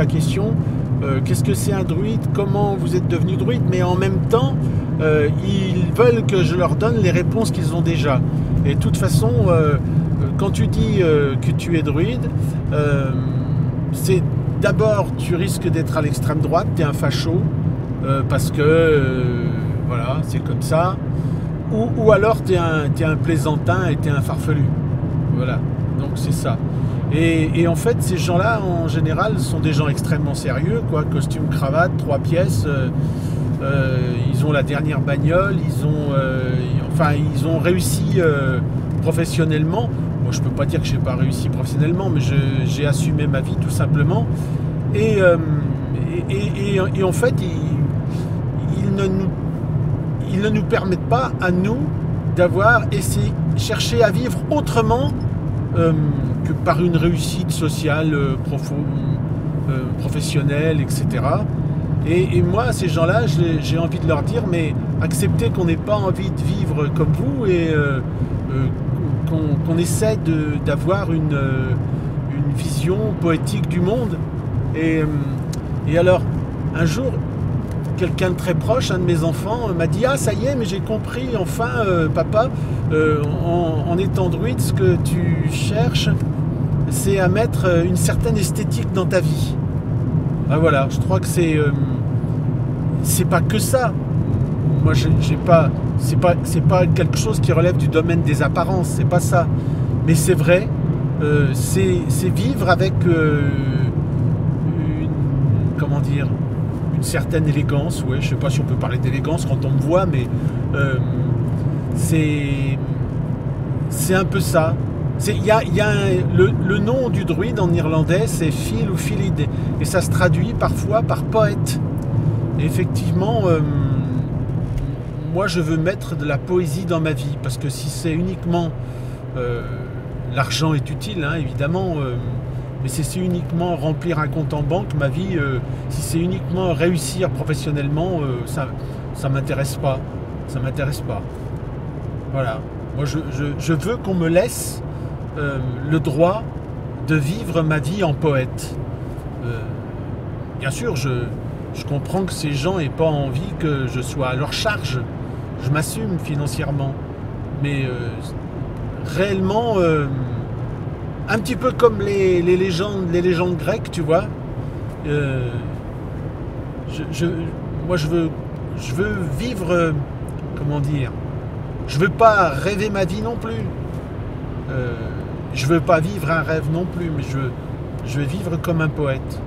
la question, qu'est-ce que c'est un druide, comment vous êtes devenu druide, mais en même temps, ils veulent que je leur donne les réponses qu'ils ont déjà. Et de toute façon, quand tu dis que tu es druide, c'est d'abord, tu risques d'être à l'extrême droite, tu es un facho, parce que, voilà, c'est comme ça. Ou alors tu es un plaisantin et tu es un farfelu. Voilà, donc c'est ça. Et en fait, ces gens-là, en général, sont des gens extrêmement sérieux, quoi. Costume, cravate, 3 pièces. Ils ont la dernière bagnole. Ils ont réussi professionnellement. Moi, je peux pas dire que j'ai pas réussi professionnellement, mais j'ai assumé ma vie tout simplement. Et en fait, ils ne nous permettent pas à nous d'avoir cherché à vivre autrement que par une réussite sociale, professionnelle, etc. Et moi, ces gens-là, j'ai envie de leur dire, mais acceptez qu'on n'ait pas envie de vivre comme vous et qu'on essaie d'avoir une vision poétique du monde. Et alors, un jour, quelqu'un de très proche, un de mes enfants, m'a dit « Ah, ça y est, mais j'ai compris, enfin, papa, en étant druide, ce que tu cherches, c'est à mettre une certaine esthétique dans ta vie. » Ah, voilà, je crois que c'est pas que ça. Moi, c'est pas quelque chose qui relève du domaine des apparences, c'est pas ça. Mais c'est vrai, c'est vivre avec une certaine élégance. Ouais, je sais pas si on peut parler d'élégance quand on me voit, mais c'est un peu ça. Le nom du druide en irlandais, c'est Fil ou Philide, et ça se traduit parfois par poète. Et effectivement, moi je veux mettre de la poésie dans ma vie, parce que si c'est uniquement l'argent est utile, hein, évidemment, mais si c'est uniquement remplir un compte en banque, ma vie, si c'est uniquement réussir professionnellement, ça m'intéresse pas. Ça m'intéresse pas. Voilà. Moi je veux qu'on me laisse le droit de vivre ma vie en poète. Bien sûr, je comprends que ces gens n'aient pas envie que je sois à leur charge. Je m'assume financièrement. Mais réellement, un petit peu comme les légendes grecques, tu vois. Moi, je veux vivre, comment dire, je veux pas rêver ma vie non plus. Je veux pas vivre un rêve non plus, mais je veux vivre comme un poète.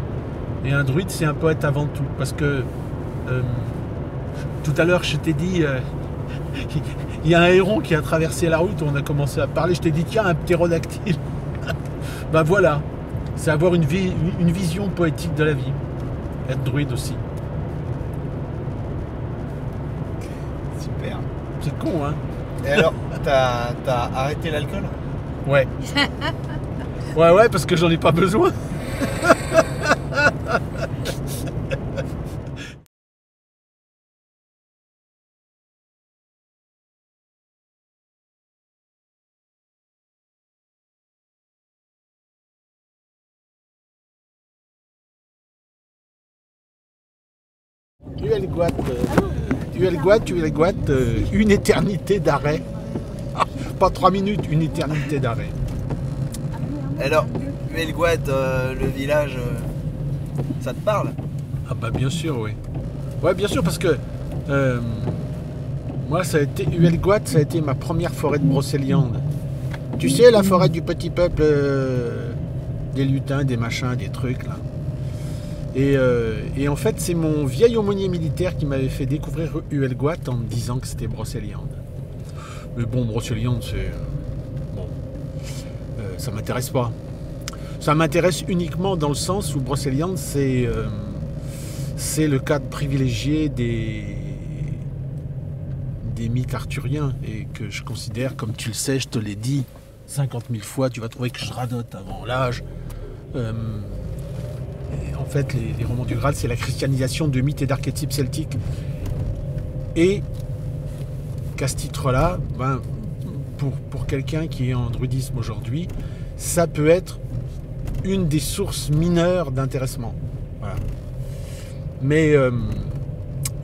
Et un druide, c'est un poète avant tout. Parce que tout à l'heure, je t'ai dit, il y a un héron qui a traversé la route, on a commencé à parler, je t'ai dit, tiens, un ptérodactyle. Ben voilà, c'est avoir une vision poétique de la vie. Être druide aussi. Super. C'est con, hein? Et alors, t'as arrêté l'alcool? Ouais. Ouais, parce que j'en ai pas besoin. Tu es une éternité d'arrêt. Pas 3 minutes, une éternité d'arrêt. Alors, Huelguat, le village, ça te parle? Ah bah bien sûr, oui. Ouais, bien sûr, parce que moi, Huelguat, ça a été ma première forêt de Brocéliande. Tu sais, la forêt du petit peuple, des lutins, des machins, des trucs, là. Et en fait, c'est mon vieil aumônier militaire qui m'avait fait découvrir Huelguat en me disant que c'était Brocéliande. Mais bon, Brocéliande, c'est... ça m'intéresse pas. Ça m'intéresse uniquement dans le sens où Brocéliande, c'est le cadre privilégié des mythes arthuriens, et que je considère, comme tu le sais, je te l'ai dit 50 000 fois, tu vas trouver que je radote avant l'âge. En fait, les romans du Graal, c'est la christianisation de mythes et d'archétypes celtiques. Et qu'à ce titre-là, ben, pour quelqu'un qui est en druidisme aujourd'hui, ça peut être une des sources mineures d'intéressement. Voilà. Mais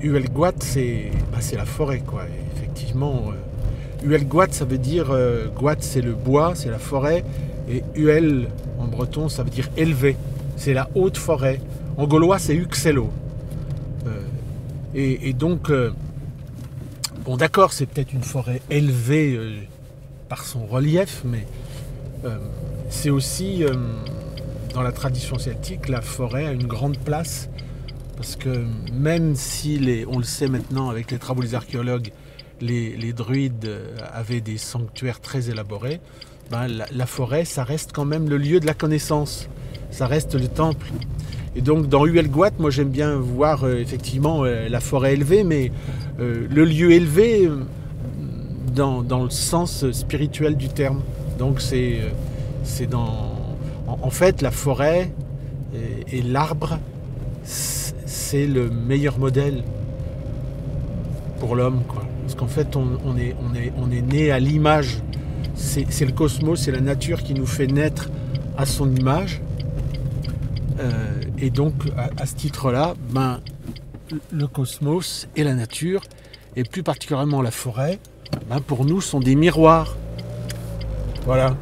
Huelgoat, c'est la forêt, quoi. Et effectivement, Huelgoat, ça veut dire Goat, c'est le bois, c'est la forêt, et Huel en breton, ça veut dire élevé. C'est la haute forêt. En gaulois, c'est Uxello. Et donc, bon, d'accord, c'est peut-être une forêt élevée par son relief, mais c'est aussi, dans la tradition celtique, la forêt a une grande place, parce que même si, on le sait maintenant avec les travaux des archéologues, les druides avaient des sanctuaires très élaborés, ben, la forêt, ça reste quand même le lieu de la connaissance, ça reste le temple. Et donc dans Huelgoat, moi j'aime bien voir effectivement la forêt élevée, mais le lieu élevé dans le sens spirituel du terme. Donc c'est en fait la forêt et l'arbre, c'est le meilleur modèle pour l'homme, quoi. Parce qu'en fait on est né à l'image, c'est le cosmos, c'est la nature qui nous fait naître à son image. Et donc à ce titre-là, ben, le cosmos et la nature, et plus particulièrement la forêt, ben, pour nous sont des miroirs. Voilà.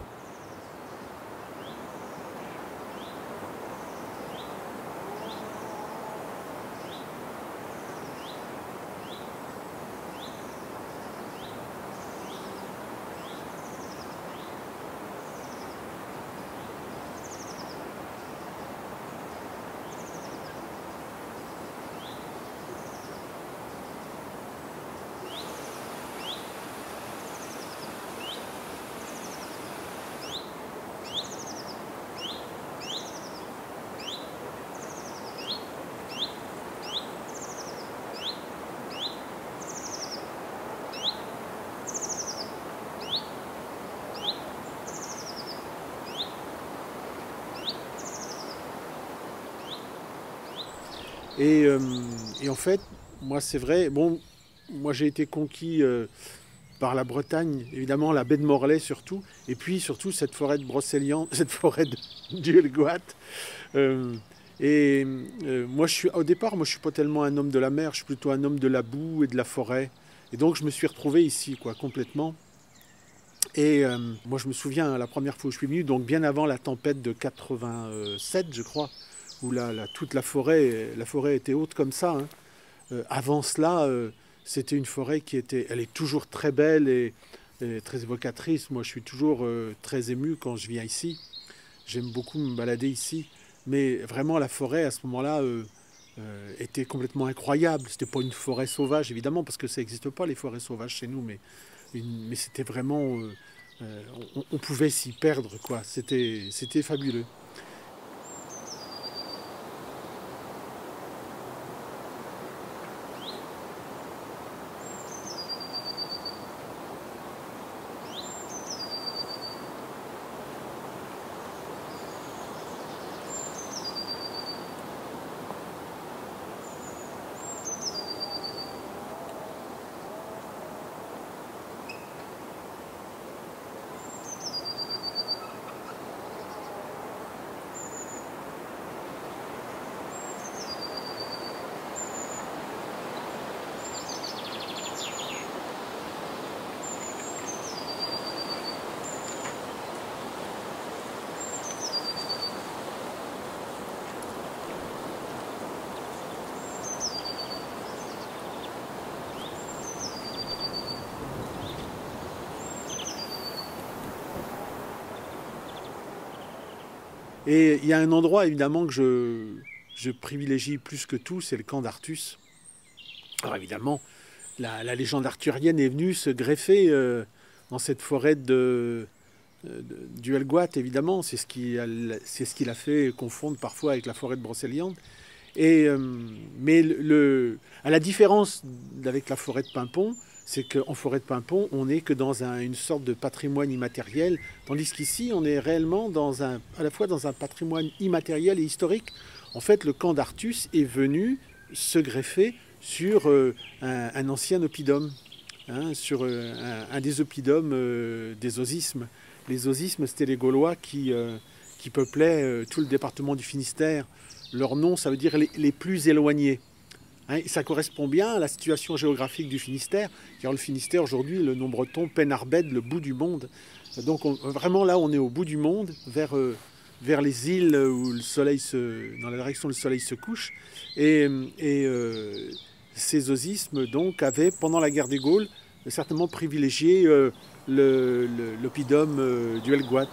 Et en fait, moi c'est vrai, bon, moi j'ai été conquis par la Bretagne, évidemment la baie de Morlaix surtout, et puis surtout cette forêt de Brocéliande, cette forêt d'Huelgoat. Moi au départ, moi je suis pas tellement un homme de la mer, je suis plutôt un homme de la boue et de la forêt. Et donc je me suis retrouvé ici, quoi, complètement. Et moi je me souviens, la première fois où je suis venu, donc bien avant la tempête de 87, je crois, où toute la forêt était haute comme ça. Hein. Avant cela, c'était une forêt elle est toujours très belle et très évocatrice. Moi, je suis toujours très ému quand je viens ici. J'aime beaucoup me balader ici. Mais vraiment, la forêt, à ce moment-là, était complètement incroyable. C'était pas une forêt sauvage, évidemment, parce que ça n'existe pas, les forêts sauvages chez nous, mais c'était vraiment... on pouvait s'y perdre, quoi. C'était fabuleux. Et il y a un endroit, évidemment, que je privilégie plus que tout, c'est le camp d'Artus. Alors évidemment, la légende arthurienne est venue se greffer dans cette forêt du Helgoat, évidemment. C'est ce qui l'a fait confondre parfois avec la forêt de Brocéliande. Mais à la différence avec la forêt de Paimpont, c'est qu'en forêt de Paimpont, on n'est que dans une sorte de patrimoine immatériel, tandis qu'ici, on est réellement à la fois dans un patrimoine immatériel et historique. En fait, le camp d'Artus est venu se greffer sur un ancien oppidum, hein, sur un des oppidums des osismes. Les osismes, c'était les Gaulois qui peuplaient tout le département du Finistère leur nom, ça veut dire les plus éloignés. Hein, et ça correspond bien à la situation géographique du Finistère, car le Finistère aujourd'hui, le nom breton, Penarbed, le bout du monde. Donc vraiment là, on est au bout du monde, vers les îles où dans la direction où le soleil se couche. Et ces osismes donc avaient, pendant la guerre des Gaules, certainement privilégié l'oppidum du Helgoat.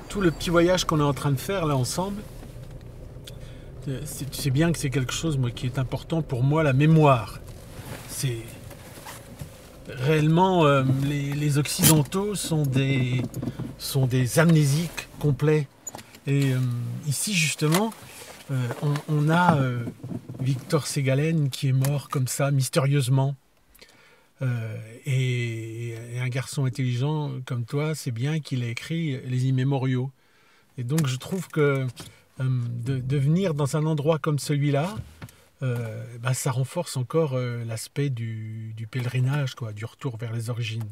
Tout le petit voyage qu'on est en train de faire là ensemble, c'est bien que c'est quelque chose moi, qui est important pour moi, la mémoire. C'est réellement les Occidentaux sont des amnésiques complets. Et ici justement, on a Victor Ségalen qui est mort comme ça mystérieusement. Et un garçon intelligent comme toi, c'est bien qu'il ait écrit les immémoriaux. Et donc je trouve que de venir dans un endroit comme celui-là, ça renforce encore l'aspect du pèlerinage, quoi, du retour vers les origines.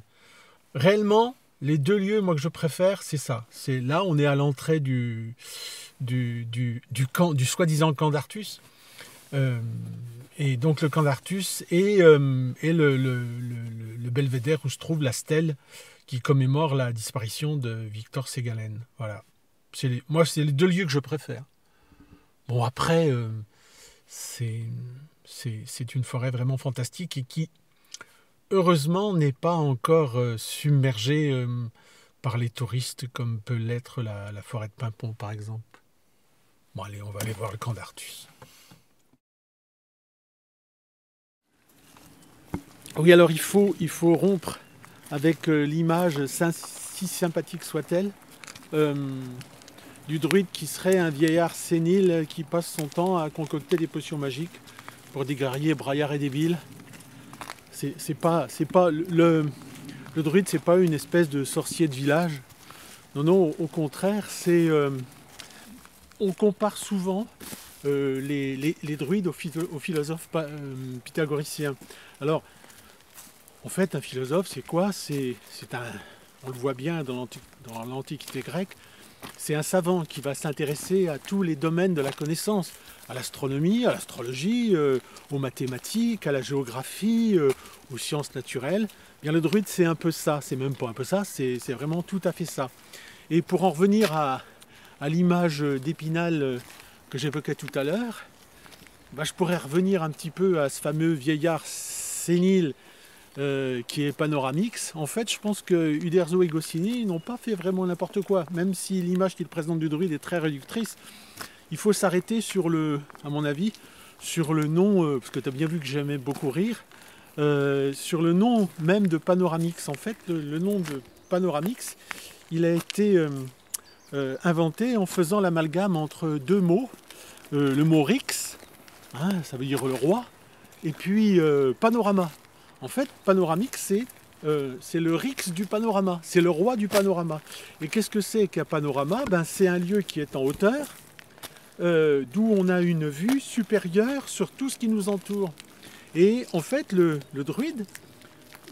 Réellement, les deux lieux moi, que je préfère, c'est ça. C'est là, on est à l'entrée du soi-disant camp d'Artus. Et donc le camp d'Artus et le belvédère où se trouve la stèle qui commémore la disparition de Victor Ségalen. Voilà. Moi, c'est les deux lieux que je préfère. Bon, après, c'est une forêt vraiment fantastique et qui, heureusement, n'est pas encore submergée par les touristes comme peut l'être la forêt de Paimpont, par exemple. Bon, allez, on va aller voir le camp d'Artus. Oui, alors il faut rompre avec l'image, si sympathique soit-elle, du druide qui serait un vieillard sénile qui passe son temps à concocter des potions magiques pour des guerriers braillards et débiles. Le druide, c'est pas une espèce de sorcier de village. Non, au contraire, on compare souvent les druides aux philosophes pythagoriciens. Alors, en fait, un philosophe, c'est quoi? On le voit bien dans l'Antiquité grecque, c'est un savant qui va s'intéresser à tous les domaines de la connaissance, à l'astronomie, à l'astrologie, aux mathématiques, à la géographie, aux sciences naturelles. Bien, le druide, c'est un peu ça, c'est même pas un peu ça, c'est vraiment tout à fait ça. Et pour en revenir à l'image d'Épinal que j'évoquais tout à l'heure, je pourrais revenir un petit peu à ce fameux vieillard sénile qui est Panoramix. En fait, je pense que Uderzo et Goscinny n'ont pas fait vraiment n'importe quoi, même si l'image qu'ils présentent du druide est très réductrice. Il faut s'arrêter à mon avis, sur le nom, parce que tu as bien vu que j'aimais beaucoup rire, sur le nom même de Panoramix. En fait, le nom de Panoramix, il a été inventé en faisant l'amalgame entre deux mots, le mot Rix, hein, ça veut dire le roi, et puis panorama. En fait, Panoramix, c'est le Rix du panorama, c'est le roi du panorama. Et qu'est-ce que c'est qu'un panorama? C'est un lieu qui est en hauteur, d'où on a une vue supérieure sur tout ce qui nous entoure. Et en fait, le druide,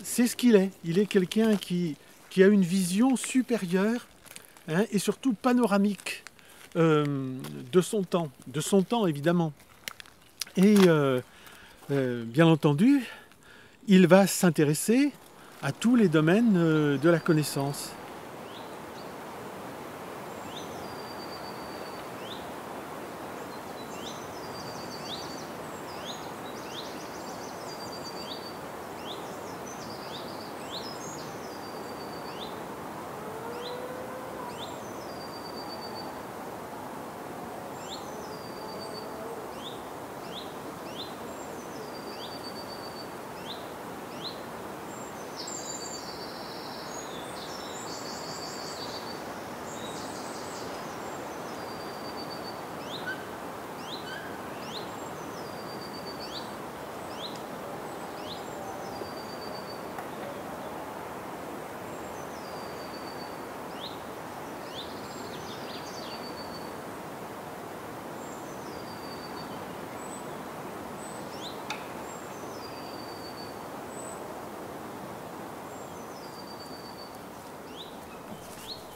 c'est ce qu'il est. Il est quelqu'un qui a une vision supérieure, hein, et surtout panoramique de son temps évidemment. Et bien entendu, il va s'intéresser à tous les domaines de la connaissance.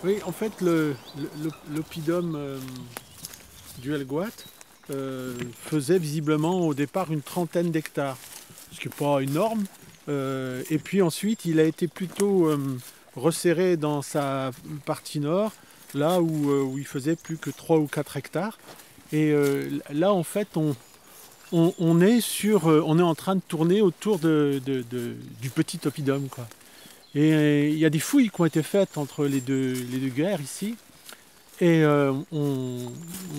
Oui, en fait, l'oppidum du Helgoat faisait visiblement au départ une trentaine d'hectares, ce qui n'est pas énorme. Et puis ensuite, il a été plutôt resserré dans sa partie nord, là où il faisait plus que 3 ou 4 hectares. Et là, en fait, on est en train de tourner autour du petit oppidum, quoi. Et il y a des fouilles qui ont été faites entre les deux guerres ici. Et on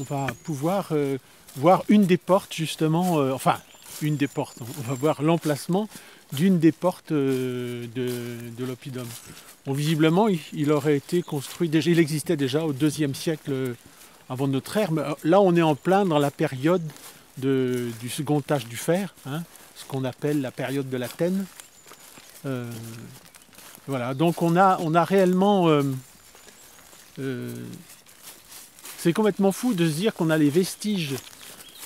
va pouvoir voir une des portes, justement, enfin, une des portes, on va voir l'emplacement d'une des portes de l'oppidum. Bon, visiblement, il aurait été construit, déjà, il existait déjà au IIe siècle avant notre ère, mais là, on est en plein dans la période du second âge du fer, hein, ce qu'on appelle la période de la Tène. Voilà, donc on a réellement... c'est complètement fou de se dire qu'on a les vestiges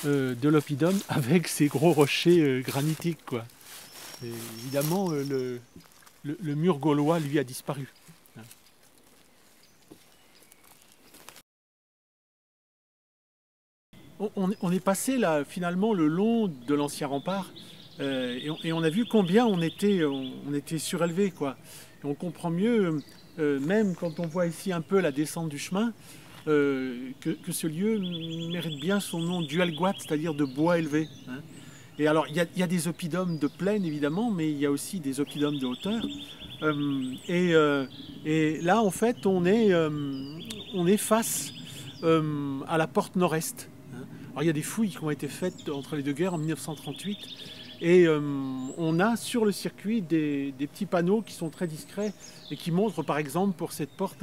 de l'oppidum avec ces gros rochers granitiques, quoi. Et évidemment, le mur gaulois, lui, a disparu. On est passé là, finalement, le long de l'ancien rempart, et on a vu combien on était surélevé, quoi. Et on comprend mieux, même quand on voit ici un peu la descente du chemin, que ce lieu mérite bien son nom d'Uelgoat, c'est-à-dire de bois élevé, hein. Et alors, il y a des oppidums de plaine, évidemment, mais il y a aussi des oppidums de hauteur. Et là, en fait, on est face à la porte nord-est, hein. Alors, il y a des fouilles qui ont été faites entre les deux guerres en 1938. Et on a sur le circuit des petits panneaux qui sont très discrets et qui montrent, par exemple, pour cette porte,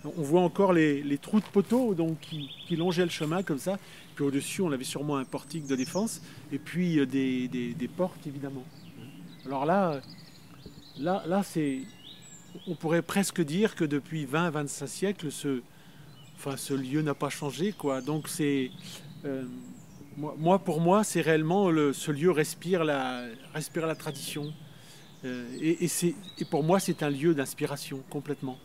on voit encore les trous de poteaux donc, qui longeaient le chemin comme ça. Puis au-dessus, on avait sûrement un portique de défense et puis des portes, évidemment. Alors là on pourrait presque dire que depuis 20-25 siècles, ce lieu n'a pas changé, quoi. Donc c'est... pour moi, c'est réellement ce lieu respire la tradition. Et pour moi, c'est un lieu d'inspiration, complètement.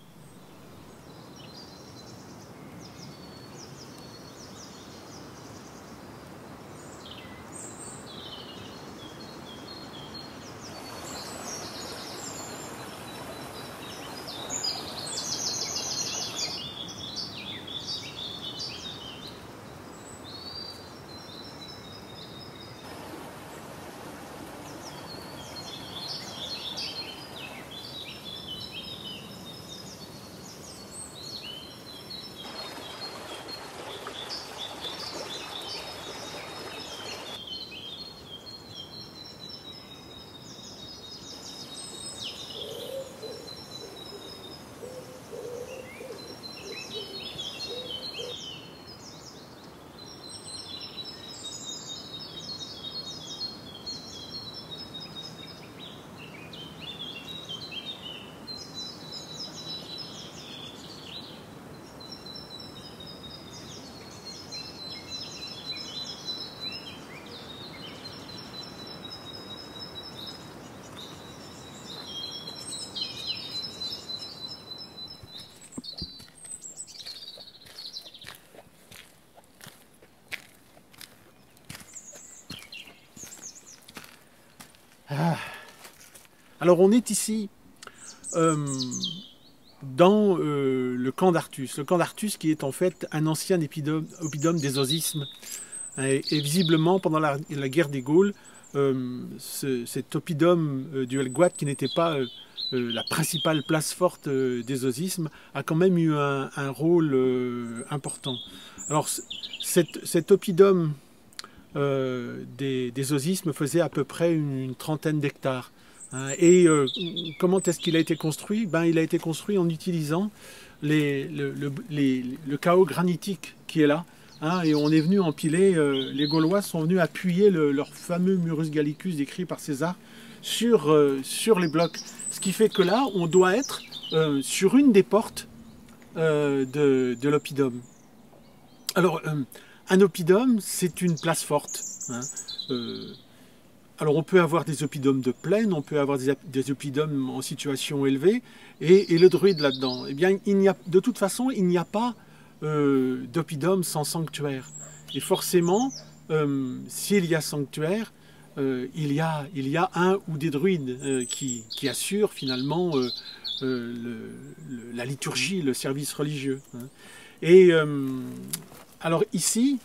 Ah. Alors on est ici dans le camp d'Artus. Le camp d'Artus qui est en fait un ancien oppidum des Osismes. Et visiblement pendant la guerre des Gaules, cet oppidum du Helgoat qui n'était pas la principale place forte des Osismes a quand même eu un rôle important. Alors cet oppidum des Osismes faisait à peu près une trentaine d'hectares. Hein, et comment est-ce qu'il a été construit? Il a été construit en utilisant le chaos granitique qui est là. Hein, et on est venu empiler, les Gaulois sont venus appuyer leur fameux Murus Gallicus décrit par César sur les blocs. Ce qui fait que là, on doit être sur une des portes de l'oppidum. Alors, un oppidum, c'est une place forte. Hein. Alors on peut avoir des oppidums de plaine, on peut avoir des oppidums en situation élevée, et le druide là-dedans. Eh bien, de toute façon, il n'y a pas d'oppidum sans sanctuaire. Et forcément, s'il y a sanctuaire, il y a un ou des druides qui assurent finalement la liturgie, le service religieux. Hein. Et alors ici,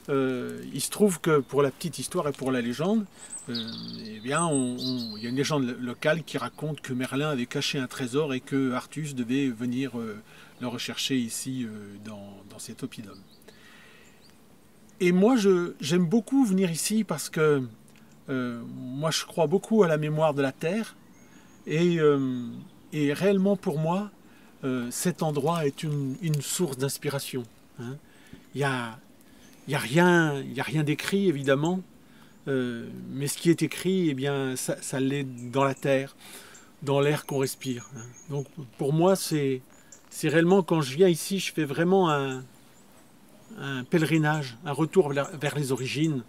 il se trouve que pour la petite histoire et pour la légende, eh bien, il y a une légende locale qui raconte que Merlin avait caché un trésor et que Artus devait venir le rechercher ici dans cet oppidum. Et moi, j'aime beaucoup venir ici parce que moi, je crois beaucoup à la mémoire de la terre et réellement pour moi, cet endroit est une source d'inspiration. Hein. Il n'y a rien d'écrit, évidemment, mais ce qui est écrit, eh bien, ça l'est dans la terre, dans l'air qu'on respire. Hein. Donc, pour moi, c'est réellement, quand je viens ici, je fais vraiment un pèlerinage, un retour vers les origines.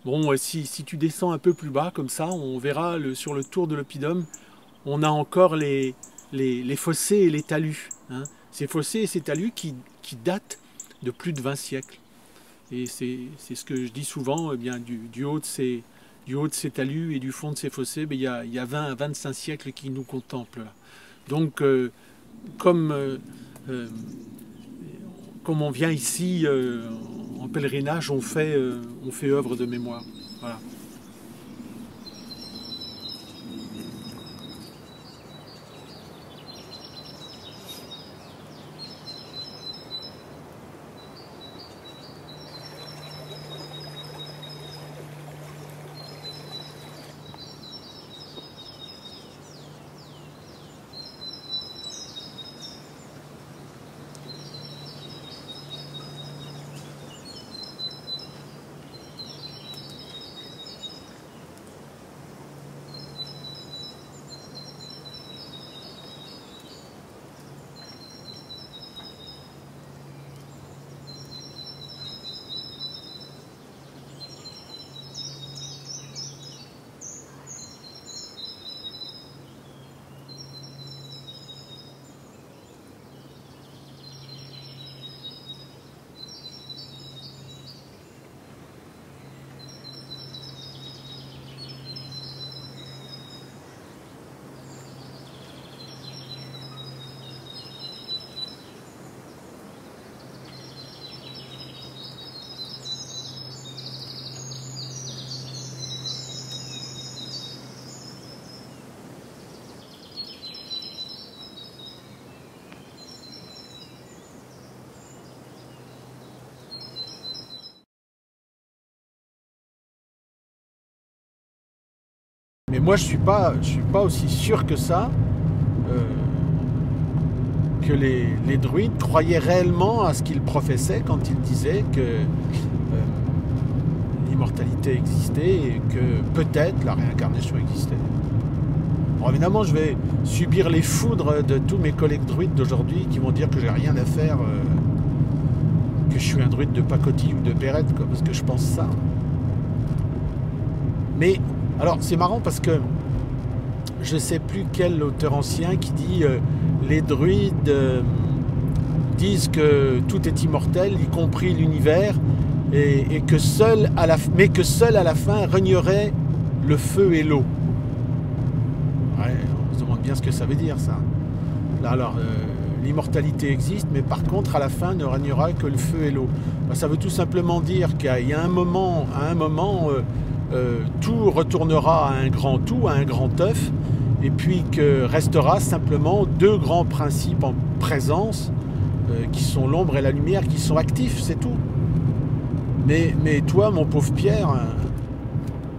Bon, si tu descends un peu plus bas, comme ça, on verra sur le tour de l'oppidum, on a encore les fossés et les talus. Hein. Ces fossés et ces talus qui datent de plus de 20 siècles. Et c'est ce que je dis souvent, eh bien, du haut de ces talus et du fond de ces fossés, il y a 20 à 25 siècles qui nous contemplent. Là. Donc, comme on vient ici en pèlerinage, on fait œuvre de mémoire. Voilà. Mais moi, je suis pas aussi sûr que ça, que les druides croyaient réellement à ce qu'ils professaient quand ils disaient que l'immortalité existait et que peut-être la réincarnation existait. Alors évidemment, je vais subir les foudres de tous mes collègues druides d'aujourd'hui qui vont dire que j'ai rien à faire, que je suis un druide de pacotille ou de Bérette, quoi, parce que je pense ça. Mais alors, c'est marrant parce que je ne sais plus quel auteur ancien qui dit les druides disent que tout est immortel, y compris l'univers, et que seul à la fin régnerait le feu et l'eau. Ouais, on se demande bien ce que ça veut dire, ça. Là, alors, l'immortalité existe, mais par contre, à la fin, ne régnera que le feu et l'eau. Ben, ça veut tout simplement dire qu'il y a un moment, tout retournera à un grand tout, à un grand œuf, et puis que restera simplement deux grands principes en présence, qui sont l'ombre et la lumière, qui sont actifs, c'est tout. Mais toi, mon pauvre Pierre,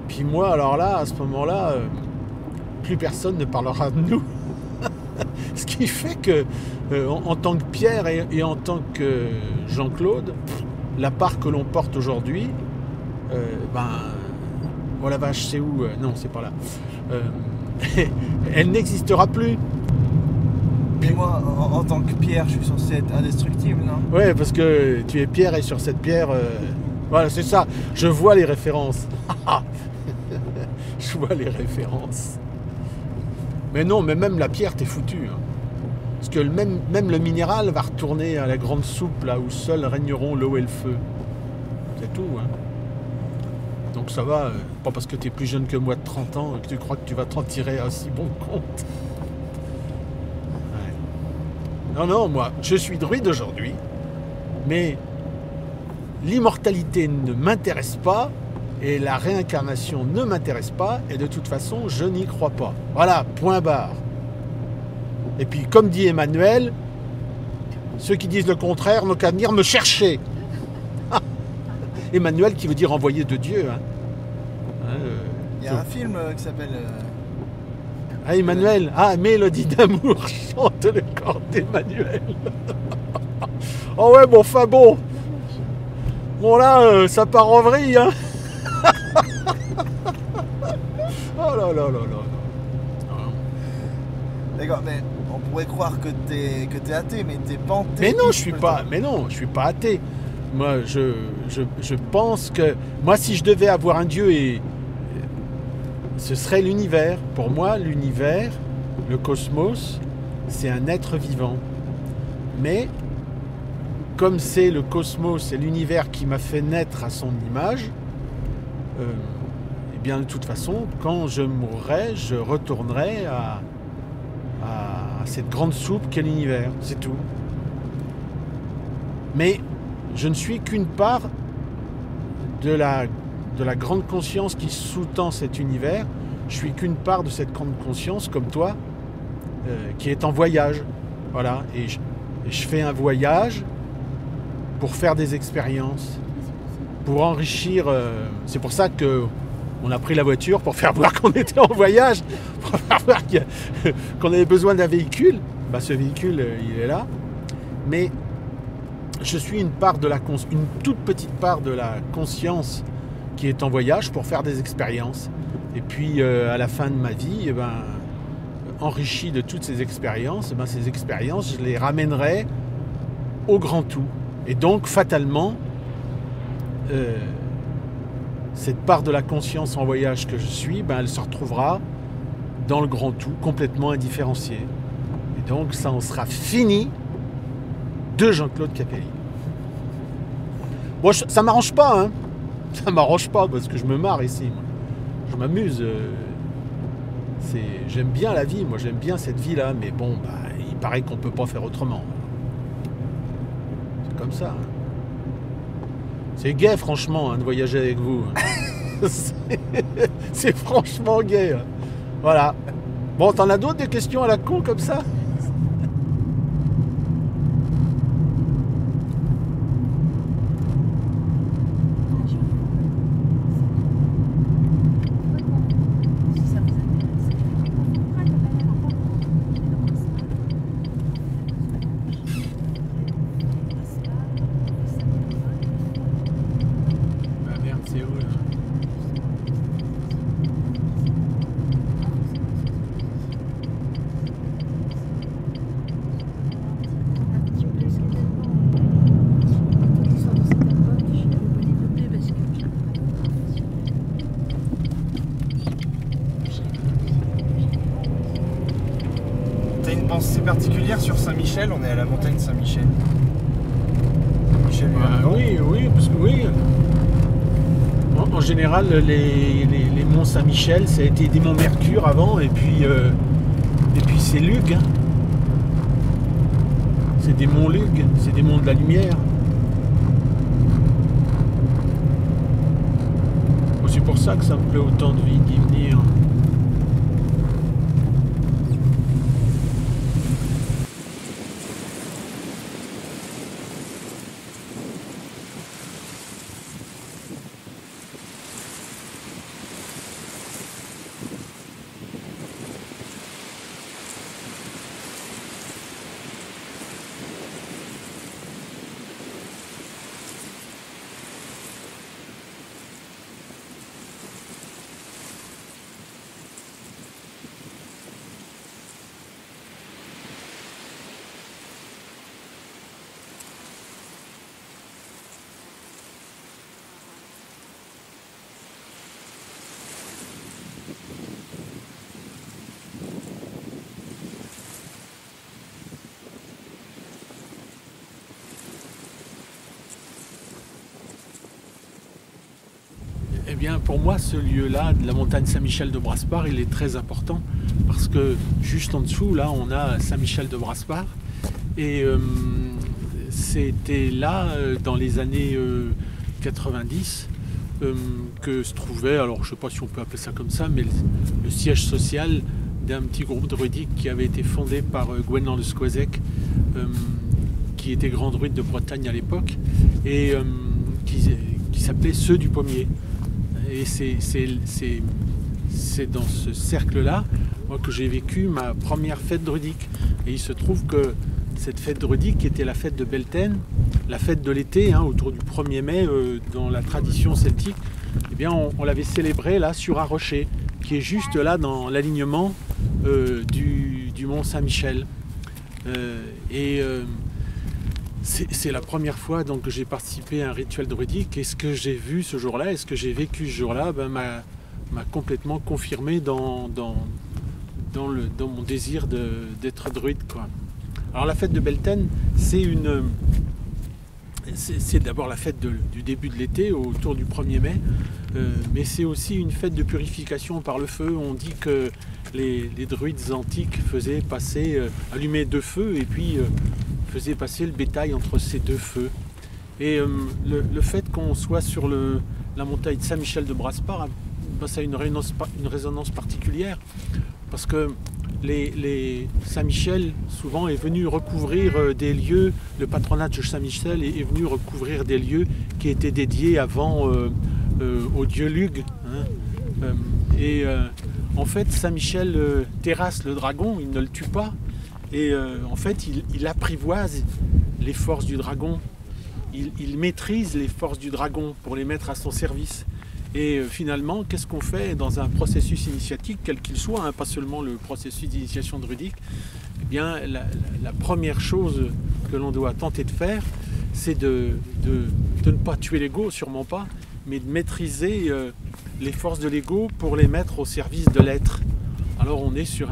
puis moi, alors là, à ce moment-là, plus personne ne parlera de nous. Ce qui fait que, en tant que Pierre et en tant que Jean-Claude, la part que l'on porte aujourd'hui, oh la vache, c'est où? Non, c'est pas là. Elle n'existera plus. Mais moi, en tant que pierre, je suis censé être indestructible, non? Ouais, parce que tu es pierre et sur cette pierre... voilà, c'est ça. Je vois les références. Je vois les références. Mais non, mais même la pierre, t'es foutu. Hein. Parce que même le minéral va retourner à la grande soupe, là où seuls régneront l'eau et le feu. C'est tout. Hein. Donc ça va, pas parce que t'es plus jeune que moi de 30 ans que tu crois que tu vas t'en tirer à si bon compte. Ouais. Non, non, moi, je suis druide aujourd'hui, mais l'immortalité ne m'intéresse pas, et la réincarnation ne m'intéresse pas, et de toute façon, je n'y crois pas. Voilà, point barre. Et puis, comme dit Emmanuel, ceux qui disent le contraire n'ont qu'à venir me chercher. Emmanuel qui veut dire envoyé de Dieu. Hein. Il y a un film qui s'appelle... Ah, Emmanuel. Ah, Mélodie d'amour chante le corps d'Emmanuel. Oh ouais, bon, enfin bon. Bon là, ça part en vrille. Hein. Oh là là là là. D'accord, mais on pourrait croire que t'es athée, mais t'es panthéiste. Mais non, je suis pas. Mais non, je suis pas athée. Moi, je pense que moi, si je devais avoir un Dieu, ce serait l'univers. Pour moi, l'univers, le cosmos, c'est un être vivant. Mais comme c'est le cosmos et l'univers qui m'a fait naître à son image, eh bien de toute façon, quand je mourrai, je retournerai à cette grande soupe qu'est l'univers, c'est tout. Mais je ne suis qu'une part de la grande conscience qui sous-tend cet univers. Je suis qu'une part de cette grande conscience, comme toi, qui est en voyage. Voilà, et je fais un voyage pour faire des expériences, pour enrichir. C'est pour ça qu'on a pris la voiture, pour faire voir qu'on était en voyage, pour faire voir qu'on avait besoin d'un véhicule. Bah, ce véhicule, il est là. Mais je suis une toute petite part de la conscience qui est en voyage pour faire des expériences. Et puis, à la fin de ma vie, eh ben, enrichi de toutes ces expériences, je les ramènerai au grand tout. Et donc, fatalement, cette part de la conscience en voyage que je suis, ben, elle se retrouvera dans le grand tout, complètement indifférenciée. Et donc, ça en sera fini de Jean-Claude Capelli. Bon, ça m'arrange pas, hein. Ça m'arrange pas parce que je me marre ici. Moi. Je m'amuse. J'aime bien la vie, moi j'aime bien cette vie-là, mais bon, bah, il paraît qu'on peut pas faire autrement. C'est comme ça. Hein. C'est gai, franchement, hein, de voyager avec vous. Hein. C'est franchement gai. Hein. Voilà. Bon, t'en as d'autres des questions à la con comme ça? Particulière sur Saint-Michel, on est à la montagne Saint-Michel. Oui, parce que oui. En général, les monts Saint-Michel, ça a été des monts Mercure avant, et puis c'est Lug. Hein. C'est des monts Lug, c'est des monts de la lumière. C'est pour ça que ça me plaît autant d'y venir. bien, pour moi, ce lieu-là, de la montagne Saint-Michel de Brasparts, il est très important parce que juste en dessous, là, on a Saint-Michel de Brasparts. Et c'était là, dans les années 90, que se trouvait, alors je ne sais pas si on peut appeler ça comme ça, mais le siège social d'un petit groupe druidique qui avait été fondé par Gwennan Le Squazec, qui était grand druide de Bretagne à l'époque, et qui s'appelait Ceux du Pommier. Et c'est dans ce cercle-là, moi, que j'ai vécu ma première fête druidique. Et il se trouve que cette fête druidique, qui était la fête de Beltane, la fête de l'été, autour du 1er mai, dans la tradition celtique, eh bien, on l'avait célébrée là sur un rocher, qui est juste là dans l'alignement du mont Saint-Michel. C'est la première fois donc, que j'ai participé à un rituel druidique, et ce que j'ai vu ce jour-là, et ce que j'ai vécu ce jour-là, m'a complètement confirmé dans mon désir d'être druide, quoi. Alors la fête de Beltane, c'est d'abord la fête du début de l'été, autour du 1er mai, mais c'est aussi une fête de purification par le feu. On dit que les druides antiques faisaient passer, allumer 2 feux, et puis faisait passer le bétail entre ces 2 feux. Et le fait qu'on soit sur la montagne Saint-Michel de Brasparts, ça a une résonance particulière, parce que les Saint-Michel souvent est venu recouvrir des lieux, le patronat de Saint-Michel est venu recouvrir des lieux qui étaient dédiés avant au dieu Lugh. En fait, Saint-Michel terrasse le dragon, il ne le tue pas. Et en fait, il apprivoise les forces du dragon. Il maîtrise les forces du dragon pour les mettre à son service. Et finalement, qu'est-ce qu'on fait dans un processus initiatique, quel qu'il soit, pas seulement le processus d'initiation druidique? Eh bien, la première chose que l'on doit tenter de faire, c'est de ne pas tuer l'ego, sûrement pas, mais de maîtriser les forces de l'ego pour les mettre au service de l'être. Alors on est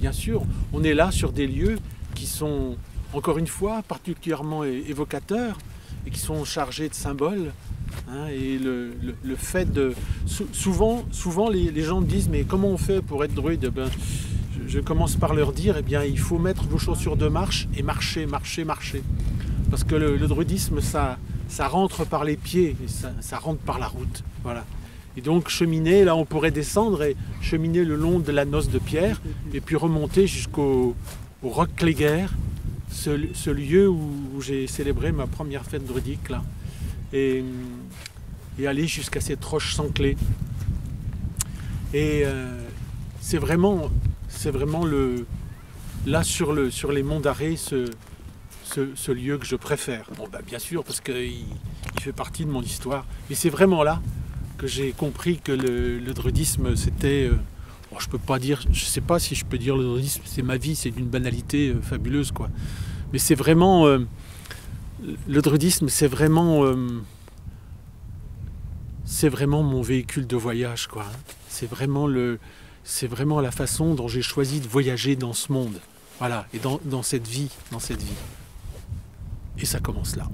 bien sûr, on est là sur des lieux qui sont, encore une fois, particulièrement évocateurs et qui sont chargés de symboles. Et le fait de... Souvent les gens me disent, mais comment on fait pour être druide? Je commence par leur dire, il faut mettre vos chaussures de marche et marcher. Parce que le druidisme, ça rentre par les pieds, et ça rentre par la route. Voilà. Et donc cheminer, là on pourrait descendre et cheminer le long de la noce de pierre et puis remonter jusqu'au Roc Cléguer, ce lieu où j'ai célébré ma première fête druidique là, et aller jusqu'à cette roche sans clé. Et c'est vraiment là sur les monts d'Arrée ce lieu que je préfère. Bon bien sûr parce qu'il fait partie de mon histoire, mais c'est vraiment là que j'ai compris que le druidisme c'était, je peux pas dire, je sais pas si je peux dire le druidisme c'est ma vie, c'est d'une banalité fabuleuse quoi, mais c'est vraiment le druidisme c'est vraiment mon véhicule de voyage quoi. C'est vraiment la façon dont j'ai choisi de voyager dans ce monde, voilà, et dans cette vie, et ça commence là.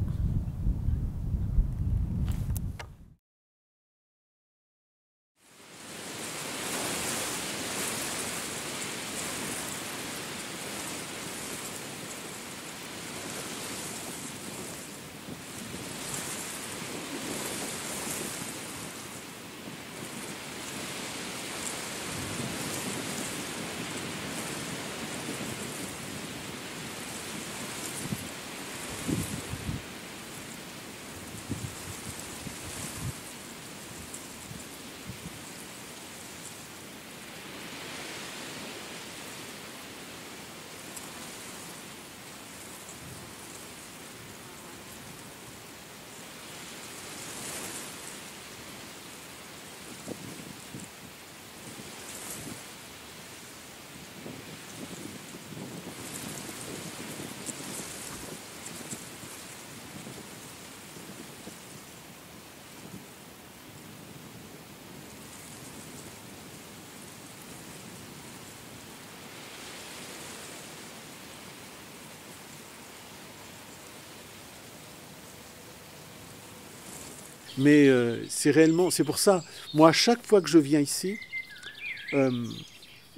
Mais c'est pour ça, moi, à chaque fois que je viens ici,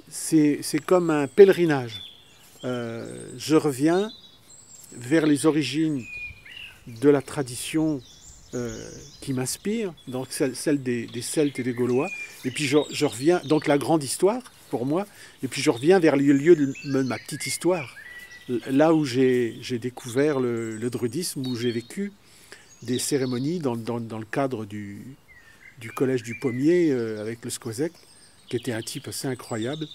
c'est comme un pèlerinage. Je reviens vers les origines de la tradition qui m'inspire, donc celle des Celtes et des Gaulois, et puis je reviens, donc la grande histoire pour moi, et puis je reviens vers le lieu de ma petite histoire, là où j'ai découvert le druidisme, où j'ai vécu des cérémonies dans le cadre du collège du Pommier avec le Skozek, qui était un type assez incroyable,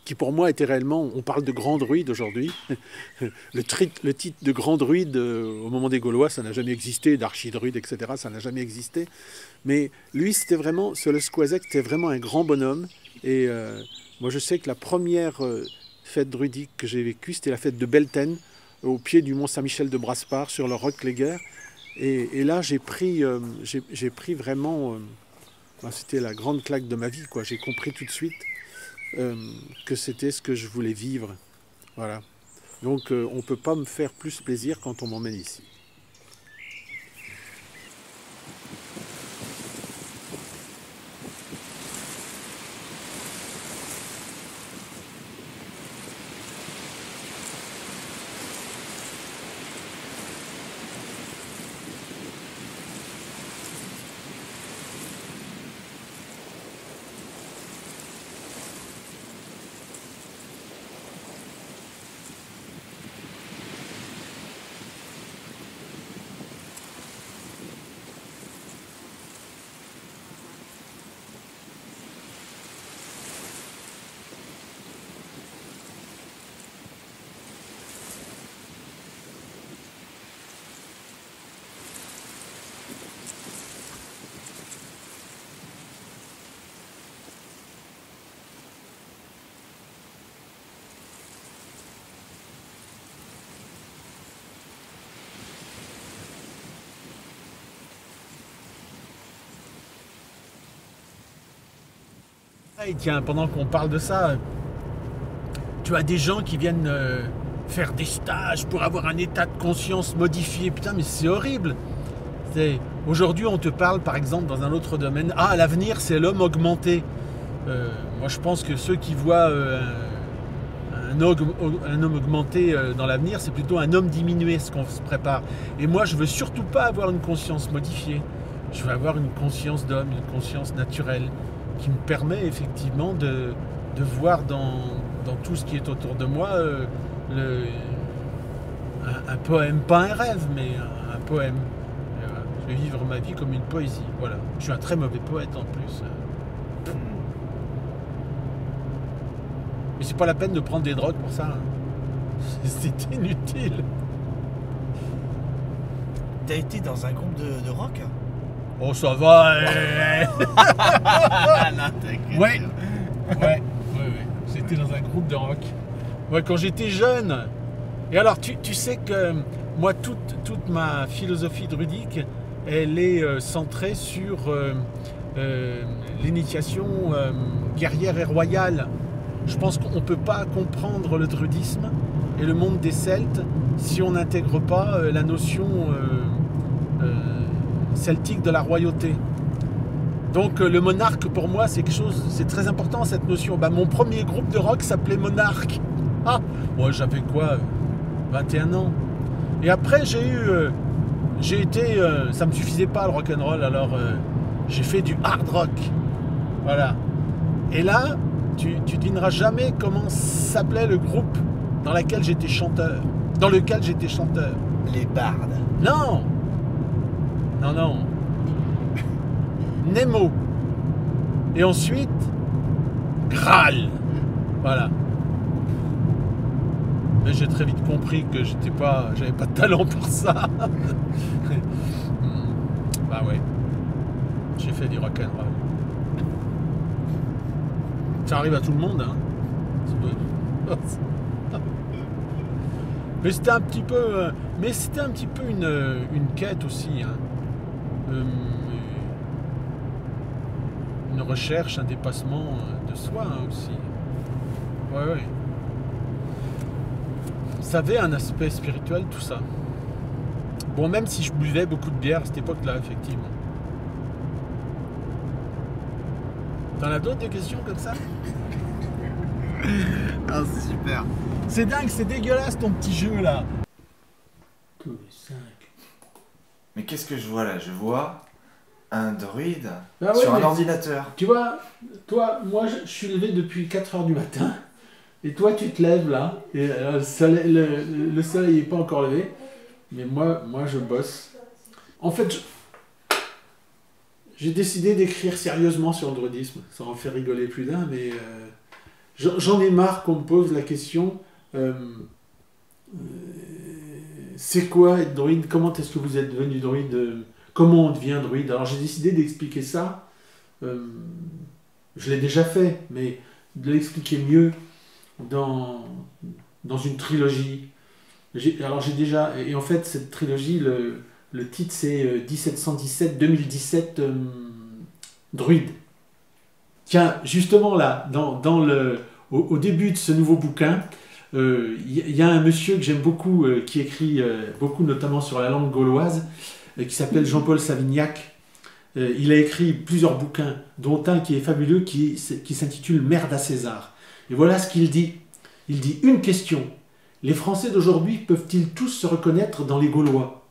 qui pour moi était réellement, on parle de grand druide aujourd'hui, le titre de grand druide au moment des Gaulois, ça n'a jamais existé, d'archidruide, etc., ça n'a jamais existé, mais lui, c'était vraiment, ce Skozek, c'était vraiment un grand bonhomme, et moi je sais que la première fête druidique que j'ai vécue, c'était la fête de Belten, au pied du mont Saint-Michel de Braspar, sur le roc Léguer, et là j'ai pris vraiment, c'était la grande claque de ma vie, quoi. J'ai compris tout de suite que c'était ce que je voulais vivre. Voilà. Donc on ne peut pas me faire plus plaisir quand on m'emmène ici. Et tiens, pendant qu'on parle de ça, tu as des gens qui viennent faire des stages pour avoir un état de conscience modifié. Putain, mais c'est horrible. Aujourd'hui, on te parle, par exemple, dans un autre domaine, à l'avenir, c'est l'homme augmenté. Moi, je pense que ceux qui voient un homme augmenté dans l'avenir, c'est plutôt un homme diminué, ce qu'on se prépare. Et moi, je veux surtout pas avoir une conscience modifiée. Je veux avoir une conscience d'homme, une conscience naturelle, qui me permet effectivement de voir dans tout ce qui est autour de moi un poème, pas un rêve, mais un poème. Voilà. Je vais vivre ma vie comme une poésie. Voilà. Je suis un très mauvais poète en plus. Mais c'est pas la peine de prendre des drogues pour ça. Hein. C'est inutile. T'as été dans un groupe de rock? Oh, ça va. Non, ouais. J'étais dans un groupe de rock. Ouais, quand j'étais jeune. Et alors, tu sais que moi, toute ma philosophie druidique, elle est centrée sur l'initiation guerrière et royale. Je pense qu'on ne peut pas comprendre le druidisme et le monde des Celtes si on n'intègre pas la notion celtique de la royauté. Donc le monarque pour moi c'est quelque chose, c'est très important cette notion. Mon premier groupe de rock s'appelait Monarque. Ah, moi j'avais quoi, 21 ans. Et après j'ai été, ça me suffisait pas le rock'n'roll, alors j'ai fait du hard rock. Voilà. Et là, tu devineras jamais comment s'appelait le groupe dans lequel j'étais chanteur. Les Bardes. Non. Nemo. Et ensuite, Graal. Voilà. Mais j'ai très vite compris que j'avais pas de talent pour ça. Bah ouais. J'ai fait du rock'n'roll. Ça arrive à tout le monde, hein. Mais c'était un petit peu, une quête aussi, hein. Une recherche, un dépassement de soi, hein, aussi. Ouais. Ça avait un aspect spirituel, tout ça. Bon, même si je buvais beaucoup de bière à cette époque-là, effectivement. T'en as d'autres des questions comme ça? Ah, c'est super. C'est dingue, c'est dégueulasse ton petit jeu là. Tous les 5. Mais qu'est-ce que je vois là? Je vois un droïde Ah ouais, sur un mais ordinateur. tu vois, toi, moi je suis levé depuis 4 heures du matin. Et toi tu te lèves là. Et le soleil n'est pas encore levé. Mais moi je bosse. En fait, j'ai décidé d'écrire sérieusement sur le druidisme. Ça en fait rigoler plus d'un, mais j'en ai marre qu'on me pose la question c'est quoi être druide? Comment est-ce que vous êtes devenu druide? Comment on devient druide? Alors j'ai décidé d'expliquer ça. Je l'ai déjà fait, mais de l'expliquer mieux dans une trilogie. Alors j'ai déjà... Et en fait, cette trilogie, le titre c'est 1717-2017 druide. Tiens, justement là, au début de ce nouveau bouquin, y a un monsieur que j'aime beaucoup, qui écrit beaucoup notamment sur la langue gauloise, qui s'appelle Jean-Paul Savignac. Il a écrit plusieurs bouquins, dont un qui est fabuleux, qui s'intitule Merde à César. Et voilà ce qu'il dit. Il dit une question. Les Français d'aujourd'hui peuvent-ils tous se reconnaître dans les Gaulois?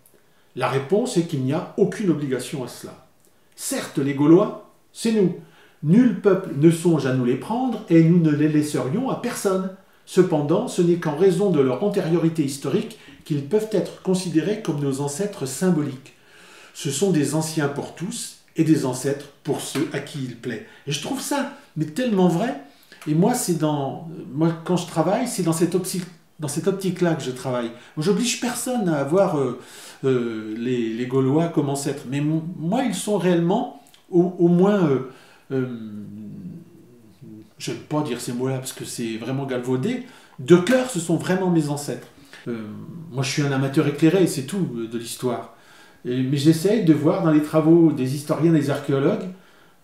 La réponse est qu'il n'y a aucune obligation à cela. Certes, les Gaulois, c'est nous. Nul peuple ne songe à nous les prendre et nous ne les laisserions à personne. Cependant, ce n'est qu'en raison de leur antériorité historique qu'ils peuvent être considérés comme nos ancêtres symboliques. Ce sont des anciens pour tous et des ancêtres pour ceux à qui il plaît. Et je trouve ça mais tellement vrai. Et moi, quand je travaille, c'est dans cette optique-là que je travaille. J'oblige personne à avoir les Gaulois comme ancêtres. Mais moi, ils sont réellement, au moins, je n'aime pas dire ces mots-là parce que c'est vraiment galvaudé, de cœur, ce sont vraiment mes ancêtres. Moi, je suis un amateur éclairé, c'est tout, de l'histoire. Mais j'essaye de voir dans les travaux des historiens, des archéologues,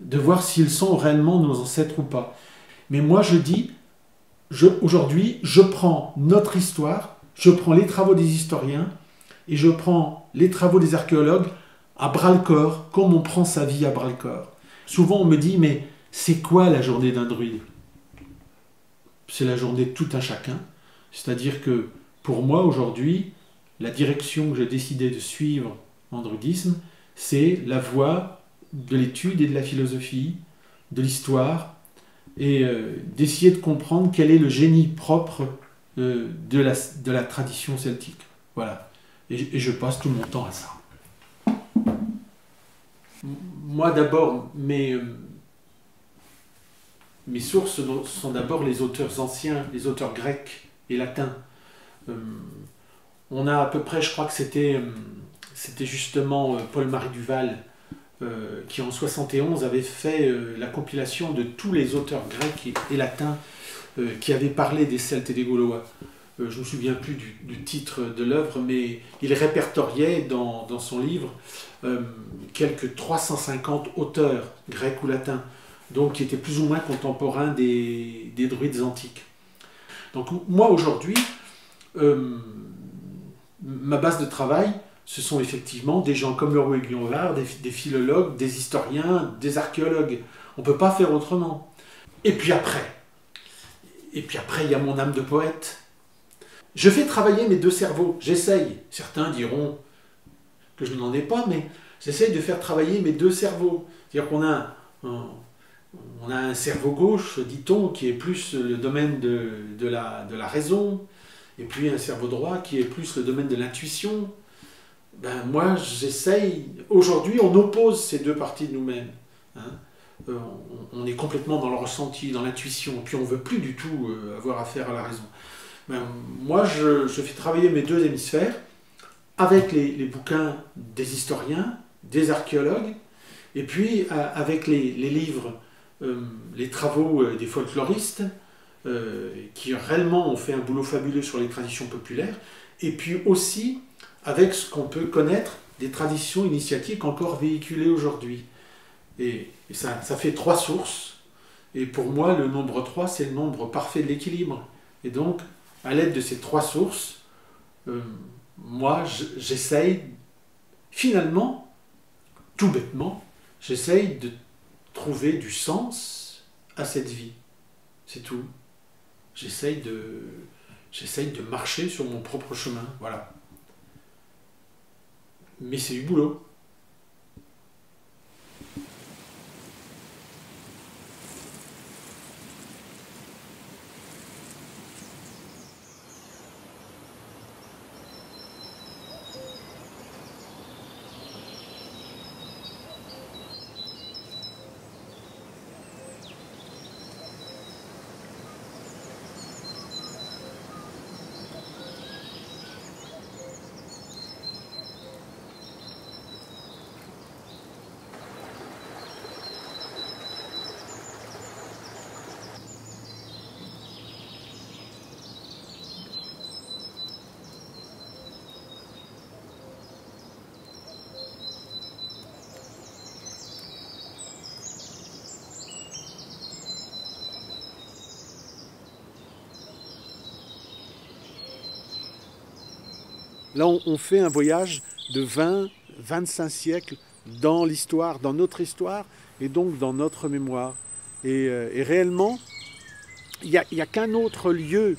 de voir s'ils sont réellement nos ancêtres ou pas. Mais moi, je dis, aujourd'hui, je prends notre histoire, je prends les travaux des historiens, et je prends les travaux des archéologues à bras-le-corps, comme on prend sa vie à bras-le-corps. Souvent, on me dit, mais c'est quoi la journée d'un druide? C'est la journée de tout un chacun. C'est-à-dire que, pour moi, aujourd'hui, la direction que j'ai décidé de suivre en druidisme, c'est la voie de l'étude et de la philosophie, de l'histoire, et d'essayer de comprendre quel est le génie propre de la tradition celtique. Voilà. Et je passe tout mon temps à ça. Moi, d'abord, mes sources sont d'abord les auteurs anciens, les auteurs grecs et latins. On a à peu près, je crois que c'était justement Paul-Marie Duval, qui en 71 avait fait la compilation de tous les auteurs grecs et latins qui avaient parlé des Celtes et des Gaulois. Je ne me souviens plus du titre de l'œuvre, mais il répertoriait dans son livre quelques 350 auteurs grecs ou latins, donc qui étaient plus ou moins contemporains des druides antiques. Donc moi aujourd'hui, ma base de travail, ce sont effectivement des gens comme Leroy Guionvard, des philologues, des historiens, des archéologues. On ne peut pas faire autrement. Et puis après, il y a mon âme de poète. Je fais travailler mes deux cerveaux. J'essaye. Certains diront que je n'en ai pas, mais j'essaye de faire travailler mes deux cerveaux. C'est-à-dire qu'on a un cerveau gauche, dit-on, qui est plus le domaine de la raison, et puis un cerveau droit qui est plus le domaine de l'intuition. Ben moi, j'essaye... Aujourd'hui, on oppose ces deux parties de nous-mêmes. Hein. On est complètement dans le ressenti, dans l'intuition, puis on ne veut plus du tout avoir affaire à la raison. Ben, moi, je fais travailler mes deux hémisphères avec les bouquins des historiens, des archéologues, et puis avec les livres, les travaux des folkloristes, qui réellement ont fait un boulot fabuleux sur les traditions populaires, et puis aussi avec ce qu'on peut connaître des traditions initiatiques encore véhiculées aujourd'hui. Et ça fait 3 sources, et pour moi, le nombre 3, c'est le nombre parfait de l'équilibre. Et donc, à l'aide de ces 3 sources, moi, j'essaye, finalement, tout bêtement, j'essaye de trouver du sens à cette vie. C'est tout. J'essaye de marcher sur mon propre chemin, voilà. Mais c'est du boulot. Là, on fait un voyage de 20, 25 siècles dans l'histoire, dans notre histoire, et donc dans notre mémoire. Et réellement, il n'y a qu'un autre lieu,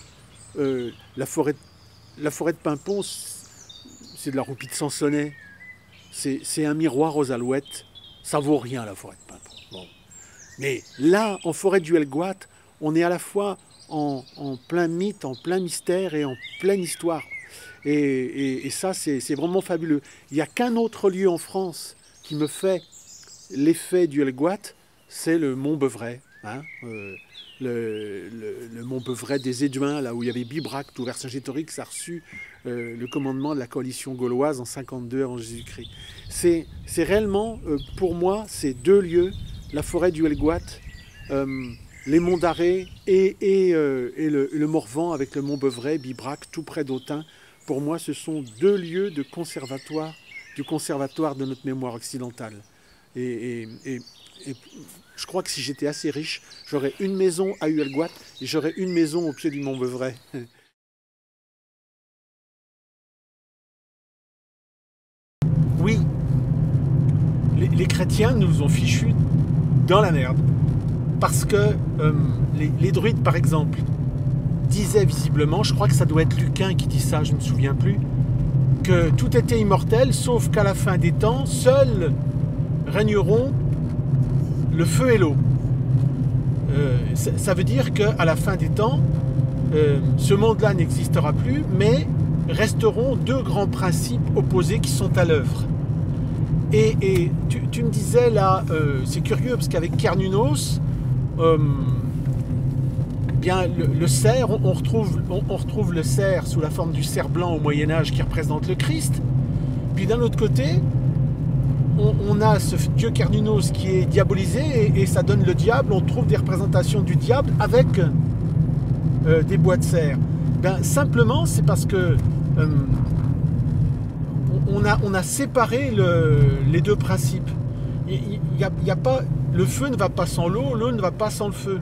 la forêt de Paimpont, c'est de la roupie de Sansonnet, c'est un miroir aux alouettes, ça vaut rien la forêt de Paimpont. Bon. Mais là, en forêt du Helgoat, on est à la fois en plein mythe, en plein mystère et en pleine histoire. Et ça, c'est vraiment fabuleux. Il n'y a qu'un autre lieu en France qui me fait l'effet du Helgoat, c'est le Mont Beuvray. Hein, le Mont Beuvray des Éduins, là où il y avait Bibracte, tout Vercingétorix a reçu le commandement de la coalition gauloise en 52 avant Jésus-Christ. C'est réellement, pour moi, ces deux lieux, la forêt du Helgoat, les monts d'Arrée et le Morvan avec le Mont Beuvray, Bibracte, tout près d'Autun. Pour moi, ce sont deux lieux de conservatoire, du conservatoire de notre mémoire occidentale. Et je crois que si j'étais assez riche, j'aurais une maison à Huelgoat et j'aurais une maison au pied du Mont Beuvray. Oui, les chrétiens nous ont fichus dans la merde. Parce que les druides, par exemple, disaient visiblement, je crois que ça doit être Lucain qui dit ça, je ne me souviens plus, que tout était immortel, sauf qu'à la fin des temps, seuls régneront le feu et l'eau. Ça veut dire qu'à la fin des temps, ce monde-là n'existera plus, mais resteront deux grands principes opposés qui sont à l'œuvre. Et tu me disais là, c'est curieux parce qu'avec Cernunnos, bien le cerf, on retrouve le cerf sous la forme du cerf blanc au Moyen-Âge qui représente le Christ. Puis d'un autre côté, on a ce dieu Cernunnos qui est diabolisé et ça donne le diable. On trouve des représentations du diable avec des bois de cerf. Ben, simplement, c'est parce que on a séparé les deux principes. Y a pas, le feu ne va pas sans l'eau, l'eau ne va pas sans le feu.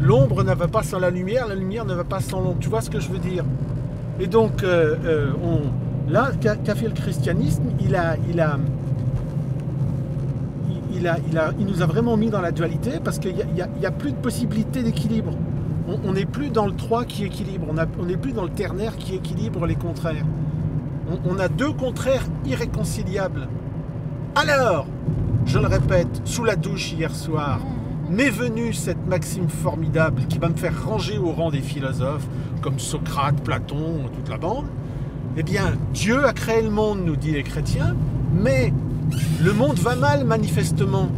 L'ombre ne va pas sans la lumière ne va pas sans l'ombre. Tu vois ce que je veux dire? Et donc, là, qu'a fait le christianisme, il nous a vraiment mis dans la dualité parce qu'il n'y a plus de possibilité d'équilibre. On n'est plus dans le 3 qui équilibre, on n'est plus dans le ternaire qui équilibre les contraires. On a deux contraires irréconciliables. Alors, je le répète, sous la douche hier soir, m'est venue cette maxime formidable qui va me faire ranger au rang des philosophes, comme Socrate, Platon, toute la bande. Eh bien, Dieu a créé le monde, nous dit les chrétiens, mais le monde va mal manifestement.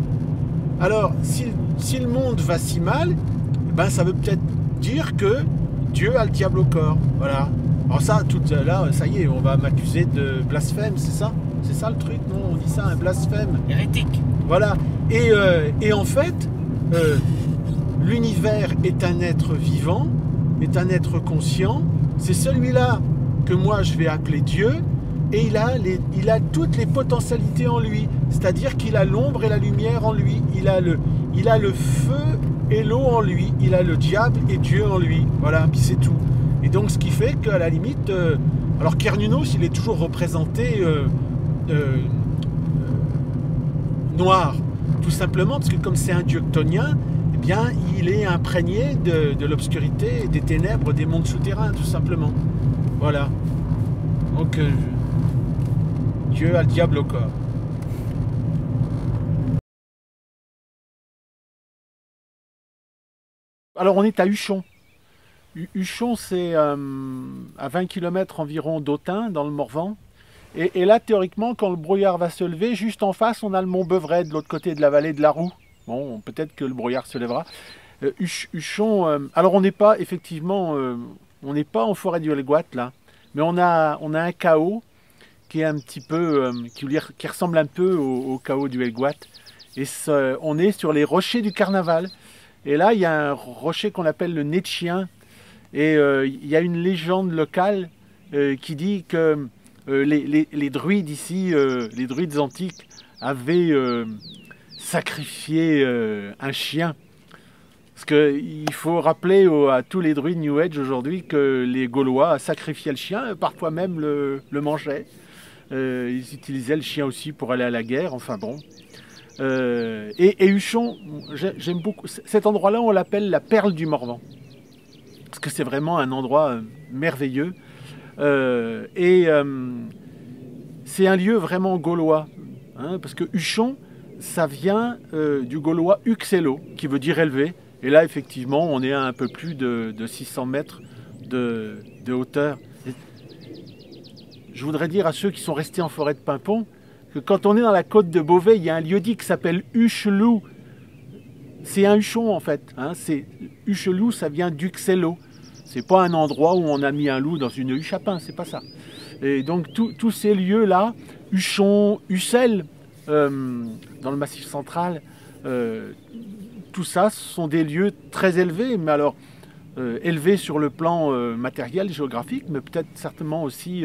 Alors, si le monde va si mal, ben, ça veut peut-être dire que Dieu a le diable au corps. Voilà. Alors ça, là, ça y est, on va m'accuser de blasphème, c'est ça? C'est ça le truc, non? On dit ça, un blasphème. Hérétique. Voilà. Et en fait, l'univers est un être vivant, est un être conscient. C'est celui-là que moi je vais appeler Dieu, et il a toutes les potentialités en lui. C'est-à-dire qu'il a l'ombre et la lumière en lui. Il a le feu et l'eau en lui. Il a le diable et Dieu en lui. Voilà, puis c'est tout. Et donc ce qui fait qu'à la limite, alors Cernunnos, il est toujours représenté noir, tout simplement parce que comme c'est un dieu chtonien, eh bien, il est imprégné de l'obscurité, des ténèbres, des mondes souterrains, tout simplement. Voilà. Donc, Dieu a le diable au corps. Alors, on est à Huchon. Huchon, c'est à 20 km environ d'Autun, dans le Morvan. Et là, théoriquement, quand le brouillard va se lever, juste en face, on a le mont Beuvray, de l'autre côté de la vallée de la Roue. Bon, peut-être que le brouillard se lèvera. Huchon, alors on n'est pas, effectivement, on n'est pas en forêt du Helgoat, là. Mais on a un chaos qui est un petit peu, qui ressemble un peu au chaos du Helgoat. Et on est sur les rochers du Carnaval. Et là, il y a un rocher qu'on appelle le Nez de Chien. Et il y a une légende locale qui dit que les druides ici, les druides antiques, avaient sacrifié un chien. Parce qu'il faut rappeler à tous les druides New Age aujourd'hui que les Gaulois sacrifiaient le chien, parfois même le mangeaient. Ils utilisaient le chien aussi pour aller à la guerre, enfin bon. Et Huchon, j'aime beaucoup. Cet endroit-là, on l'appelle la perle du Morvan. Parce que c'est vraiment un endroit merveilleux. C'est un lieu vraiment gaulois. Hein, parce que Huchon, ça vient du gaulois Uxello, qui veut dire élevé. Et là, effectivement, on est à un peu plus de 600 mètres de hauteur. Et je voudrais dire à ceux qui sont restés en forêt de Pimpon que quand on est dans la côte de Beauvais, il y a un lieu-dit qui s'appelle Hucheloup. C'est un huchon, en fait. Hein, Hucheloup, ça vient d'Uxello. C'est pas un endroit où on a mis un loup dans une huche à pain, c'est pas ça. Et donc, tous ces lieux-là, Huchon, Ussel, dans le Massif central, tout ça, ce sont des lieux très élevés, mais alors élevés sur le plan matériel, géographique, mais peut-être certainement aussi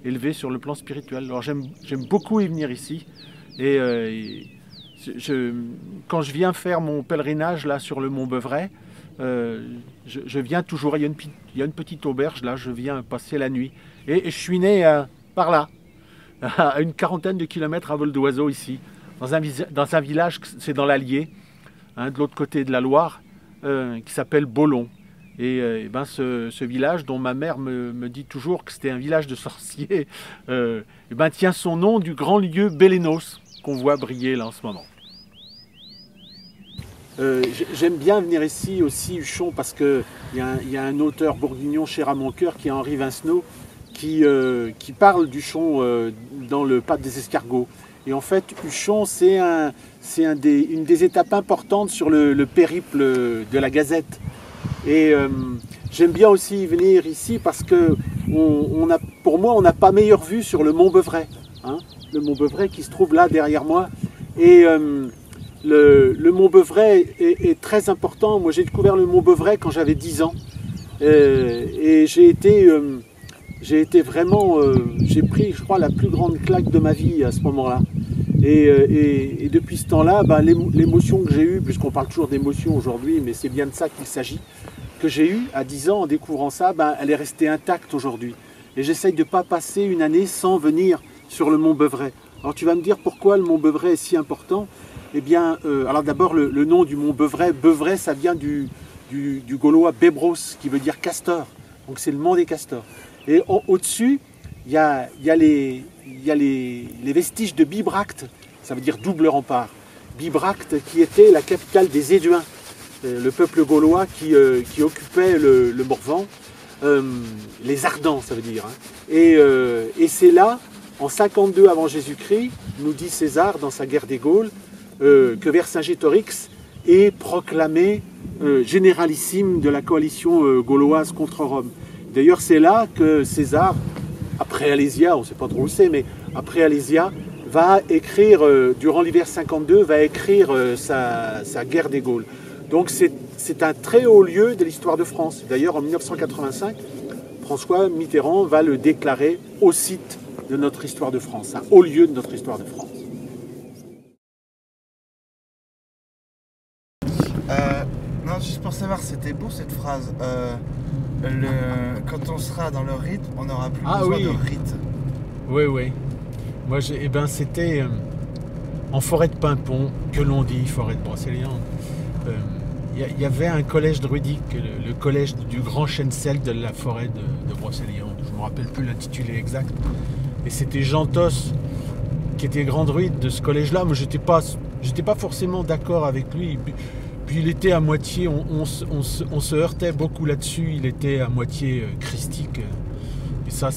élevés sur le plan spirituel. Alors j'aime beaucoup y venir ici. Et quand je viens faire mon pèlerinage là sur le mont Beuvray, je viens toujours, il y a une petite auberge là, je viens passer la nuit. Et je suis né par là, à une quarantaine de kilomètres à vol d'oiseau ici, dans un village, c'est dans l'Allier, hein, de l'autre côté de la Loire, qui s'appelle Bollon. Et ce village, dont ma mère me dit toujours que c'était un village de sorciers, tient son nom du grand lieu Bélénos, qu'on voit briller là en ce moment. J'aime bien venir ici aussi, Huchon, parce qu'il y a un auteur bourguignon cher à mon cœur, qui est Henri Vincenot, qui parle d'Huchon dans le Pape des Escargots. Et en fait, Huchon, c'est une des étapes importantes sur le périple de la Gazette. Et j'aime bien aussi venir ici parce que pour moi, on n'a pas meilleure vue sur le mont Beuvray. Hein, le mont Beuvray qui se trouve là derrière moi. Et le mont Beuvray est très important. Moi, j'ai découvert le mont Beuvray quand j'avais 10 ans. Et j'ai été vraiment... j'ai pris, je crois, la plus grande claque de ma vie à ce moment-là. Et depuis ce temps-là, l'émotion que j'ai eue, puisqu'on parle toujours d'émotion aujourd'hui, mais c'est bien de ça qu'il s'agit, que j'ai eue à 10 ans en découvrant ça, elle est restée intacte aujourd'hui. Et j'essaye de ne pas passer une année sans venir sur le mont Beuvray. Alors tu vas me dire pourquoi le mont Beuvray est si important. Eh bien, alors d'abord le nom du mont Beuvray. Beuvray, ça vient du gaulois Bebros, qui veut dire castor. Donc c'est le mont des castors. Et au-dessus, il y a les vestiges de Bibracte, ça veut dire double rempart. Bibracte qui était la capitale des Éduins, le peuple gaulois qui occupait le Morvan, les Ardents ça veut dire. Hein. Et c'est là, en 52 avant Jésus-Christ, nous dit César dans sa guerre des Gaules, que Vercingétorix est proclamé généralissime de la coalition gauloise contre Rome. D'ailleurs, c'est là que César, après Alésia, on ne sait pas trop où c'est, mais après Alésia, va écrire, durant l'hiver 52, va écrire sa guerre des Gaules. Donc c'est un très haut lieu de l'histoire de France. D'ailleurs, en 1985, François Mitterrand va le déclarer au site de notre histoire de France, un haut lieu de notre histoire de France. Non, juste pour savoir, c'était beau cette phrase. Quand on sera dans le rythme, on n'aura plus besoin de rite. Oui, oui. Moi, c'était en forêt de Pimpon, que l'on dit forêt de Brocéliande. Il il y avait un collège druidique, le collège du Grand Chêne-Sel de la forêt de Brocéliande. Je ne me rappelle plus l'intitulé exact. Et c'était Jean Tosse qui était grand druide de ce collège-là. Moi, j'étais pas forcément d'accord avec lui. Puis il était à moitié, on se heurtait beaucoup là-dessus. Il était à moitié christique. Et ça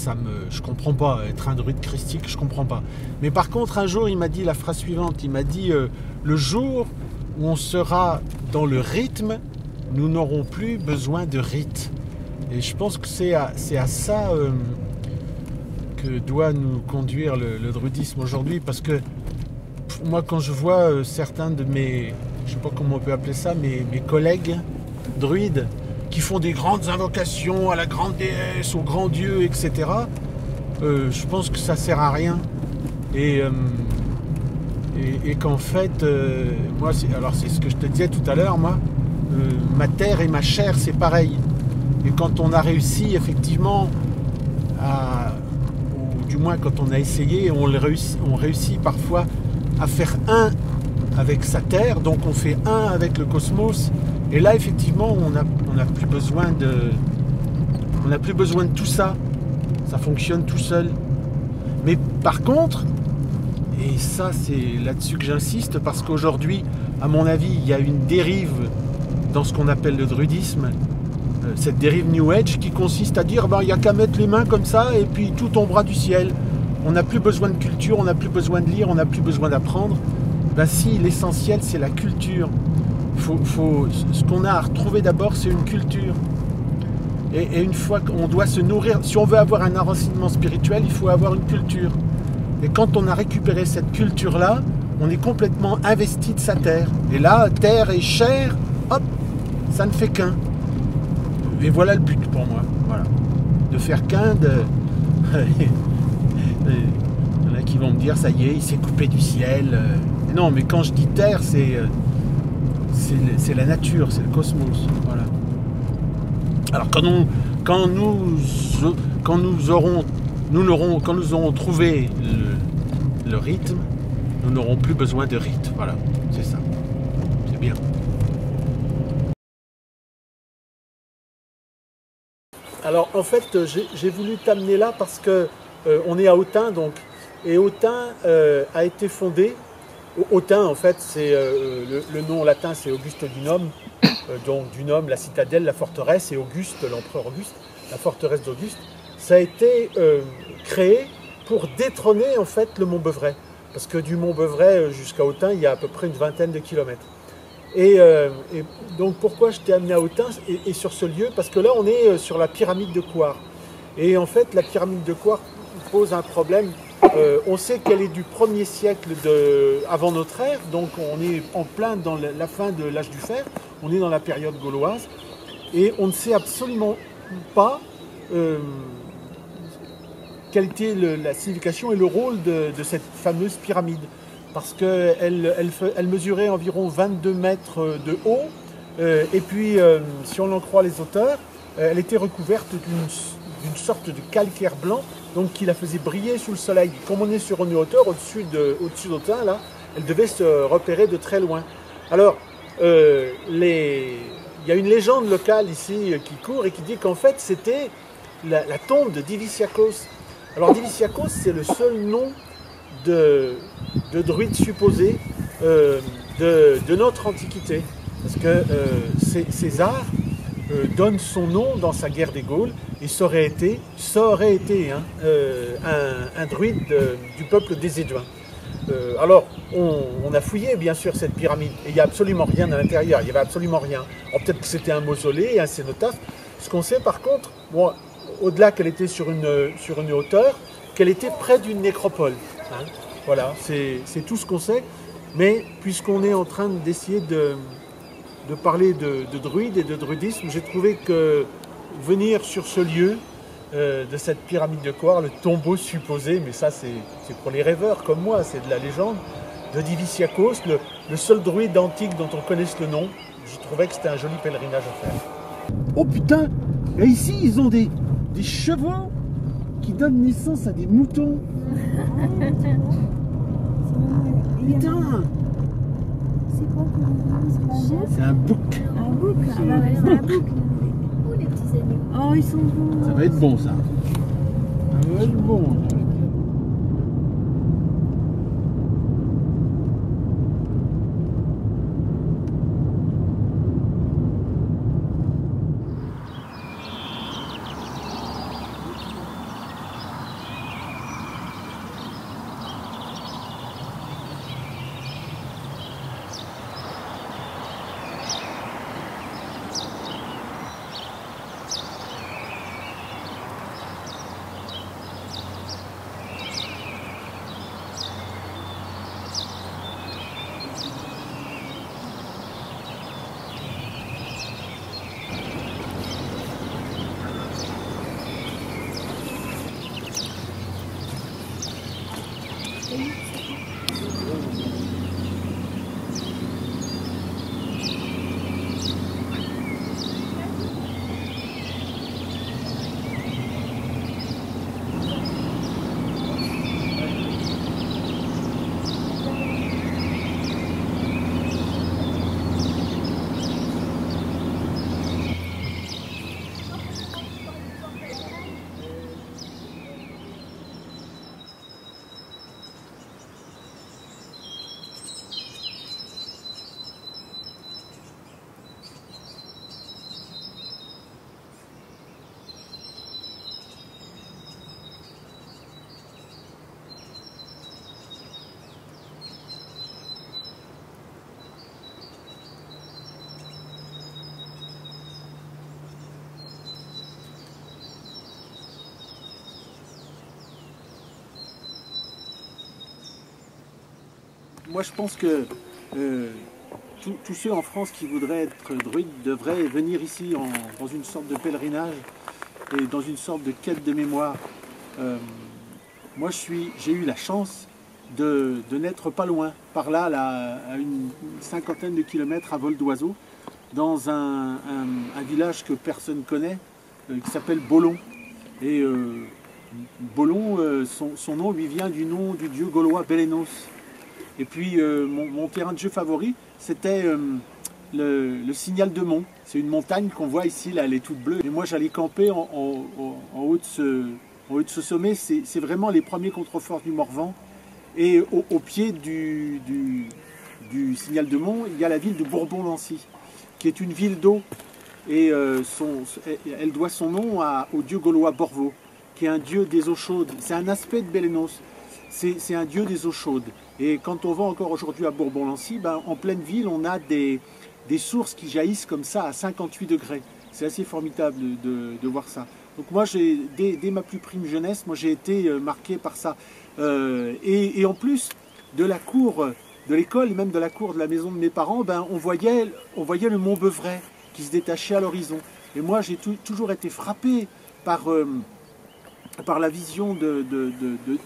je comprends pas. Être un druide christique, je comprends pas. Mais par contre, un jour, il m'a dit la phrase suivante. Il m'a dit le jour où on sera dans le rythme, nous n'aurons plus besoin de rite. Et je pense que c'est à ça que doit nous conduire le druidisme aujourd'hui, parce que moi, quand je vois certains de mes, je sais pas comment on peut appeler ça, mes collègues druides qui font des grandes invocations à la grande déesse, au grand dieu, etc., je pense que ça sert à rien. Et qu'en fait, moi, c'est ce que je te disais tout à l'heure, moi, ma terre et ma chair, c'est pareil. Et quand on a réussi, effectivement, ou du moins quand on a essayé, on réussit parfois à faire un avec sa terre, donc on fait un avec le cosmos. Et là, effectivement, on n'a plus besoin de tout ça. Ça fonctionne tout seul. Mais par contre, et ça, c'est là-dessus que j'insiste, parce qu'aujourd'hui, à mon avis, il y a une dérive dans ce qu'on appelle le druidisme, cette dérive New Age qui consiste à dire il n'y a qu'à mettre les mains comme ça et puis tout tombera du ciel. On n'a plus besoin de culture, on n'a plus besoin de lire, on n'a plus besoin d'apprendre. Si, l'essentiel, c'est la culture. Ce qu'on a à retrouver d'abord, c'est une culture. Et une fois qu'on doit se nourrir, si on veut avoir un enracinement spirituel, il faut avoir une culture. Et quand on a récupéré cette culture-là, on est complètement investi de sa terre. Et là, terre et chair, hop, ça ne fait qu'un. Et voilà le but pour moi. Voilà. De faire qu'un de... Il y en a qui vont me dire, ça y est, il s'est coupé du ciel. Non, mais quand je dis terre, c'est la nature, c'est le cosmos. Voilà. Alors quand nous aurons trouvé le rythme, nous n'aurons plus besoin de rite. Voilà, c'est ça. C'est bien. Alors en fait, j'ai voulu t'amener là parce que on est à Autun, donc, et Autun a été fondé. Autun, en fait, c'est le nom latin, c'est Auguste Dunum, donc Dunum, la citadelle, la forteresse, et Auguste, l'empereur Auguste, la forteresse d'Auguste. Ça a été créé pour détrôner en fait le Mont Beuvray, parce que du Mont Beuvray jusqu'à Autun, il y a à peu près une vingtaine de kilomètres. Et donc pourquoi je t'ai amené à Autun et sur ce lieu? Parce que là, on est sur la pyramide de Coire. Et en fait, la pyramide de Coire pose un problème. On sait qu'elle est du 1er siècle avant notre ère, donc on est en plein dans la fin de l'âge du fer, on est dans la période gauloise, et on ne sait absolument pas quelle était la signification et le rôle de cette fameuse pyramide, parce qu'elle mesurait environ 22 mètres de haut, et puis si on en croit les auteurs, elle était recouverte d'une sorte de calcaire blanc, donc qui la faisait briller sous le soleil. Comme on est sur une hauteur, au-dessus d'Autun, là, elle devait se repérer de très loin. Alors, il y a une légende locale ici qui court et qui dit qu'en fait, c'était la tombe de Diviciacos. Alors, Diviciacos, c'est le seul nom de druide supposé de notre Antiquité. Parce que César donne son nom dans sa guerre des Gaules, et ça aurait été un druide du peuple des Éduins. Alors, on a fouillé bien sûr cette pyramide, et il n'y a absolument rien à l'intérieur, il n'y avait absolument rien. Alors peut-être que c'était un mausolée, un cénotaphe. Ce qu'on sait par contre, bon, au-delà qu'elle était sur une hauteur, qu'elle était près d'une nécropole. Hein. Voilà, c'est tout ce qu'on sait, mais puisqu'on est en train d'essayer de parler de druide et de druidisme, j'ai trouvé que venir sur ce lieu de cette pyramide de Coire, le tombeau supposé, mais ça c'est pour les rêveurs comme moi, c'est de la légende, de Diviciacos, le seul druide antique dont on connaisse le nom, je trouvais que c'était un joli pèlerinage à faire. Oh putain, et ici ils ont des chevaux qui donnent naissance à des moutons. Putain, C'est quoi que C'est un bouc. un bouc? Ah bah ouais, c'est un bouc. Où les petits animaux? Oh, ils sont beaux. Ça va être bon, ça. Ça va être bon. Moi, je pense que tous ceux en France qui voudraient être druides devraient venir ici dans une sorte de pèlerinage et dans une sorte de quête de mémoire. Moi, j'ai eu la chance de n'être pas loin, par là, à une cinquantaine de kilomètres à vol d'oiseau, dans un village que personne ne connaît, qui s'appelle Bolon. Et Bolon, son nom lui vient du nom du dieu gaulois Bélénos. Et puis mon terrain de jeu favori, c'était le Signal de Mont. C'est une montagne qu'on voit ici, là, elle est toute bleue. Et moi, j'allais camper en haut de ce sommet. C'est vraiment les premiers contreforts du Morvan. Et au pied du Signal de Mont, il y a la ville de Bourbon-Lancy, qui est une ville d'eau. Et elle doit son nom au dieu gaulois Borvo, qui est un dieu des eaux chaudes. C'est un aspect de Bélénos. C'est un dieu des eaux chaudes. Et quand on va encore aujourd'hui à Bourbon-Lancy, en pleine ville, on a des sources qui jaillissent comme ça à 58 degrés. C'est assez formidable de voir ça. Donc moi, dès ma plus prime jeunesse, moi j'ai été marqué par ça. Et en plus de la cour de l'école et même de la cour de la maison de mes parents, on voyait le mont Beuvray qui se détachait à l'horizon. Et moi, j'ai toujours été frappé par la vision de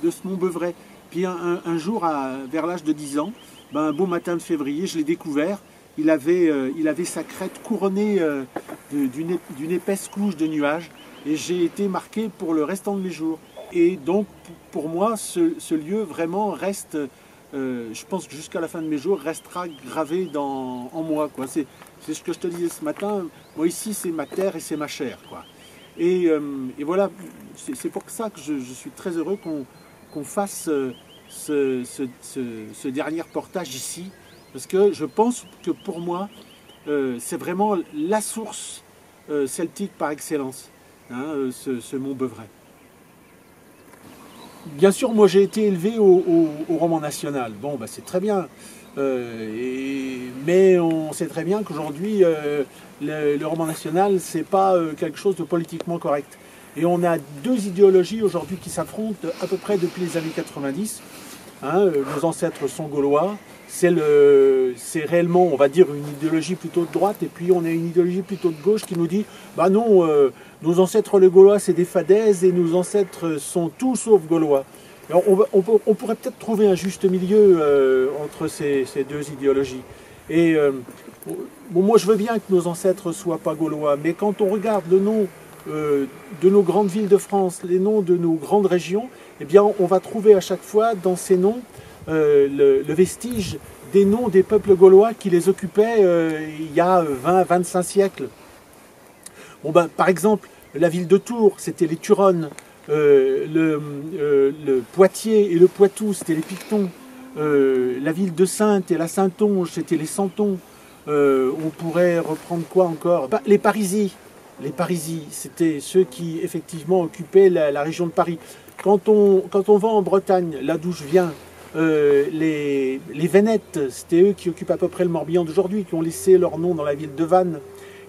ce mont Beuvray. Puis un jour, vers l'âge de 10 ans, un beau matin de février, je l'ai découvert. Il avait sa crête couronnée d'une épaisse couche de nuages. Et j'ai été marqué pour le restant de mes jours. Et donc, pour moi, ce lieu vraiment reste, je pense que jusqu'à la fin de mes jours, restera gravé en moi, quoi. C'est ce que je te disais ce matin. Moi, ici, c'est ma terre et c'est ma chair, quoi. Et voilà, c'est pour ça que je suis très heureux qu'on fasse ce dernier reportage ici, parce que je pense que pour moi, c'est vraiment la source celtique par excellence, hein, ce mont Beuvray. Bien sûr, moi j'ai été élevé au roman national. Bon, c'est très bien. Mais on sait très bien qu'aujourd'hui, le roman national, c'est pas quelque chose de politiquement correct. Et on a deux idéologies aujourd'hui qui s'affrontent à peu près depuis les années 90. Hein, nos ancêtres sont gaulois. C'est réellement, on va dire, une idéologie plutôt de droite. Et puis on a une idéologie plutôt de gauche qui nous dit, non, nos ancêtres les Gaulois, c'est des fadaises et nos ancêtres sont tout sauf gaulois. Alors, on pourrait peut-être trouver un juste milieu entre ces deux idéologies. Et moi, je veux bien que nos ancêtres ne soient pas gaulois, mais quand on regarde le nom de nos grandes villes de France, les noms de nos grandes régions, eh bien, on va trouver à chaque fois dans ces noms le vestige des noms des peuples gaulois qui les occupaient il y a 20-25 siècles. Bon, ben, par exemple, la ville de Tours, c'était les Turonnes. Le Poitiers et le Poitou, c'était les Pictons. La ville de Saintes et la Saintonge, c'était les Santons. On pourrait reprendre quoi encore? Les Parisis. Les Parisis, c'était ceux qui effectivement occupaient la région de Paris. Quand on va en Bretagne, là d'où je viens, les Vénètes, c'était eux qui occupent à peu près le Morbihan d'aujourd'hui, qui ont laissé leur nom dans la ville de Vannes.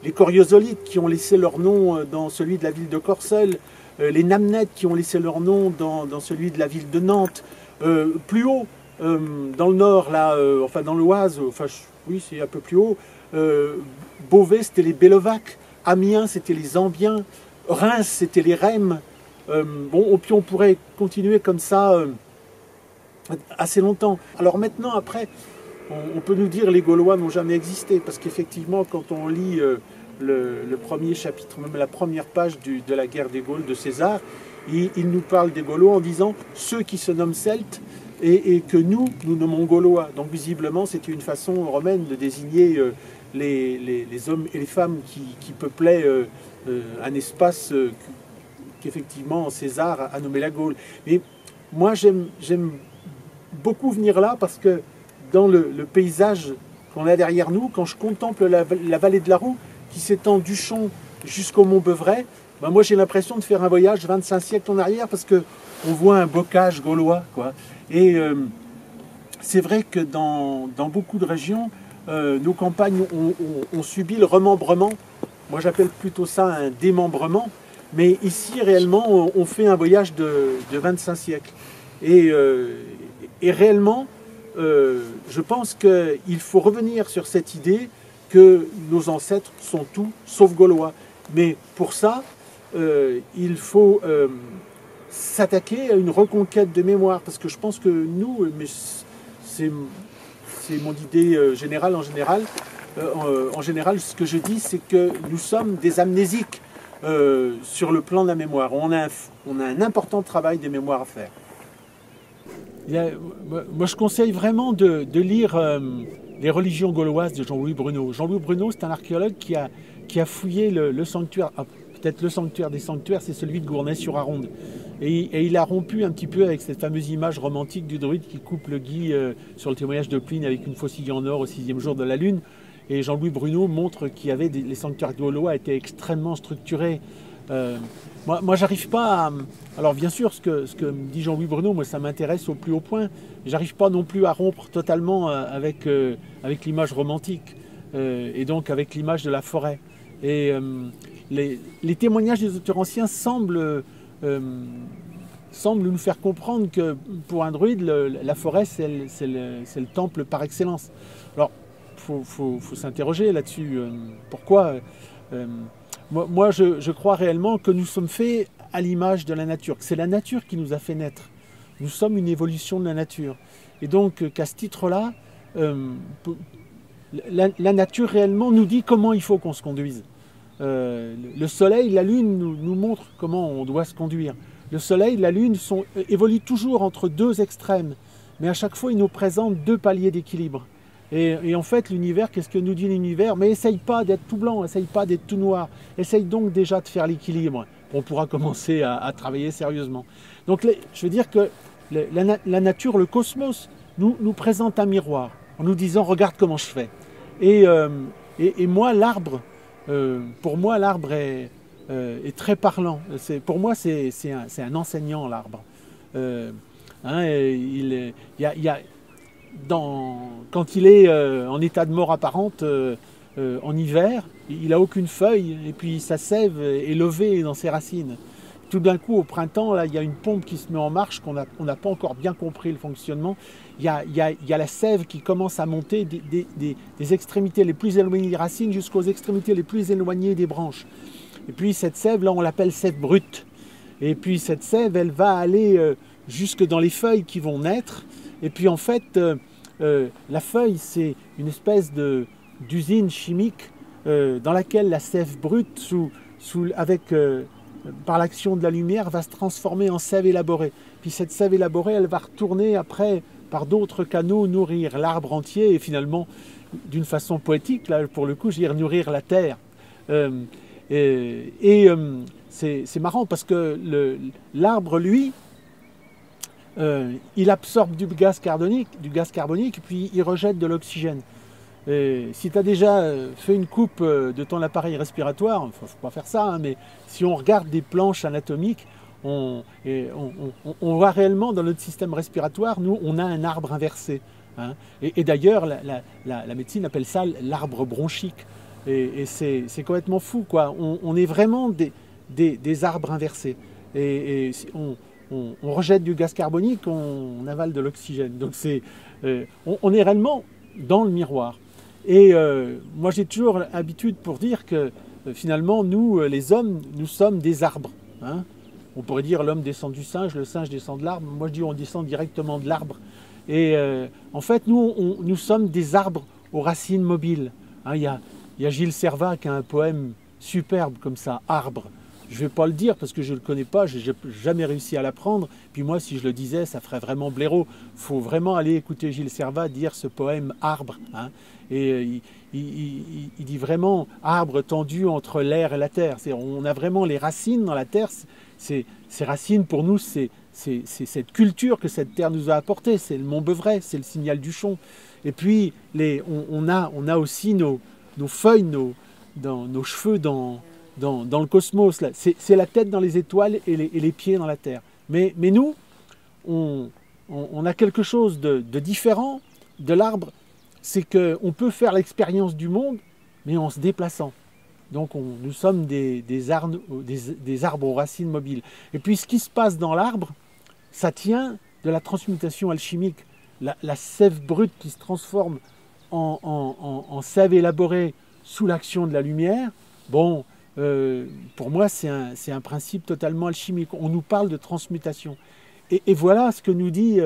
Les Coriozolites qui ont laissé leur nom dans celui de la ville de Corcelles. Les Namnettes qui ont laissé leur nom dans celui de la ville de Nantes. Plus haut, dans le nord, là, enfin dans l'Oise, enfin oui c'est un peu plus haut, Beauvais c'était les Bellovaques, Amiens c'était les Ambiens, Reims c'était les Rèmes. Bon, puis on pourrait continuer comme ça assez longtemps. Alors maintenant, après, on peut nous dire les Gaulois n'ont jamais existé, parce qu'effectivement quand on lit le premier chapitre, même la première page de la guerre des Gaules de César, il nous parle des Gaulois en disant ceux qui se nomment Celtes et que nous nommons Gaulois. Donc visiblement c'était une façon romaine de désigner les hommes et les femmes qui peuplaient un espace qu'effectivement César a nommé la Gaule. Mais moi j'aime beaucoup venir là parce que dans le paysage qu'on a derrière nous, quand je contemple la vallée de la Roue, qui s'étend du Champ jusqu'au Mont Beuvray, ben moi j'ai l'impression de faire un voyage 25 siècles en arrière parce qu'on voit un bocage gaulois, quoi. Et c'est vrai que dans beaucoup de régions, nos campagnes ont subi le remembrement. Moi j'appelle plutôt ça un démembrement. Mais ici réellement on fait un voyage de 25 siècles. Et réellement, je pense qu'il faut revenir sur cette idée que nos ancêtres sont tous sauf gaulois. Mais pour ça, il faut s'attaquer à une reconquête de mémoire, parce que je pense que nous, mais c'est mon idée générale en général, ce que je dis, c'est que nous sommes des amnésiques sur le plan de la mémoire. On a un important travail de mémoire à faire. Moi, je conseille vraiment de lire les religions gauloises de Jean-Louis Bruneau. Jean-Louis Bruneau, c'est un archéologue qui a fouillé le sanctuaire, peut-être le sanctuaire des sanctuaires, c'est celui de Gournay-sur-Aronde. Et il a rompu un petit peu avec cette fameuse image romantique du druide qui coupe le gui sur le témoignage de Pline avec une faucille en or au 6e jour de la lune. Et Jean-Louis Bruneau montre qu'il y avait les sanctuaires gaulois étaient extrêmement structurés. Moi j'arrive pas à... Alors bien sûr, ce que me dit Jean-Louis Bruneau, moi ça m'intéresse au plus haut point. J'arrive pas non plus à rompre totalement avec l'image romantique et donc avec l'image de la forêt. Et les témoignages des auteurs anciens semblent nous faire comprendre que pour un druide, la forêt c'est le temple par excellence. Alors faut s'interroger là-dessus. Pourquoi moi, je crois réellement que nous sommes faits à l'image de la nature. C'est la nature qui nous a fait naître. Nous sommes une évolution de la nature. Et donc, qu'à ce titre-là, la nature réellement nous dit comment il faut qu'on se conduise. Le soleil, la lune nous montrent comment on doit se conduire. Le soleil, la lune évoluent toujours entre deux extrêmes. Mais à chaque fois, ils nous présentent deux paliers d'équilibre. Et en fait, l'univers, qu'est-ce que nous dit l'univers? Mais essaye pas d'être tout blanc, essaye pas d'être tout noir. Essaye donc déjà de faire l'équilibre. On pourra commencer à travailler sérieusement. Donc, je veux dire que la nature, le cosmos, nous présente un miroir en nous disant « regarde comment je fais ». Et moi, l'arbre, pour moi, l'arbre est très parlant. Pour moi, c'est un enseignant, l'arbre. Quand il est en état de mort apparente en hiver, il n'a aucune feuille et puis sa sève est levée dans ses racines. Tout d'un coup, au printemps, là, il y a une pompe qui se met en marche, qu'on n'a pas encore bien compris le fonctionnement. Il y a la sève qui commence à monter des extrémités les plus éloignées des racines jusqu'aux extrémités les plus éloignées des branches. Et puis cette sève, là, on l'appelle sève brute. Et puis cette sève, elle va aller jusque dans les feuilles qui vont naître. Et puis en fait, la feuille, c'est une espèce d'usine chimique dans laquelle la sève brute, par l'action de la lumière, va se transformer en sève élaborée. Puis cette sève élaborée, elle va retourner après par d'autres canaux, nourrir l'arbre entier et finalement, d'une façon poétique, là pour le coup, je veux dire nourrir la terre. C'est marrant parce que l'arbre, lui, il absorbe du gaz carbonique et puis il rejette de l'oxygène. Si tu as déjà fait une coupe de ton appareil respiratoire, il ne faut pas faire ça, hein, mais si on regarde des planches anatomiques, on voit réellement dans notre système respiratoire, nous, on a un arbre inversé. Hein. Et d'ailleurs, la médecine appelle ça l'arbre bronchique. Et c'est complètement fou, quoi. On est vraiment des arbres inversés. Et on rejette du gaz carbonique, on avale de l'oxygène. Donc on est réellement dans le miroir. Et moi j'ai toujours l'habitude pour dire que finalement nous les hommes, nous sommes des arbres. Hein. On pourrait dire l'homme descend du singe, le singe descend de l'arbre. Moi je dis on descend directement de l'arbre. Et en fait nous sommes des arbres aux racines mobiles. Hein, il y a Gilles Servat qui a un poème superbe comme ça, Arbre. Je ne vais pas le dire parce que je ne le connais pas, je n'ai jamais réussi à l'apprendre. Puis moi, si je le disais, ça ferait vraiment blaireau. Il faut vraiment aller écouter Gilles Servat dire ce poème Arbre. Hein. Et il dit vraiment arbre tendu entre l'air et la terre. On a vraiment les racines dans la terre. Ces racines, pour nous, c'est cette culture que cette terre nous a apportée. C'est le Mont Beuvray, c'est le Signal du Chon. Et puis, on a aussi nos feuilles, nos cheveux dans le cosmos. C'est la tête dans les étoiles et les pieds dans la terre. Mais nous, on a quelque chose de différent de l'arbre. C'est qu'on peut faire l'expérience du monde, mais en se déplaçant. Donc nous sommes des arbres aux racines mobiles. Et puis ce qui se passe dans l'arbre, ça tient de la transmutation alchimique. La sève brute qui se transforme en sève élaborée sous l'action de la lumière, bon, pour moi c'est un principe totalement alchimique. On nous parle de transmutation. Et voilà ce que nous dit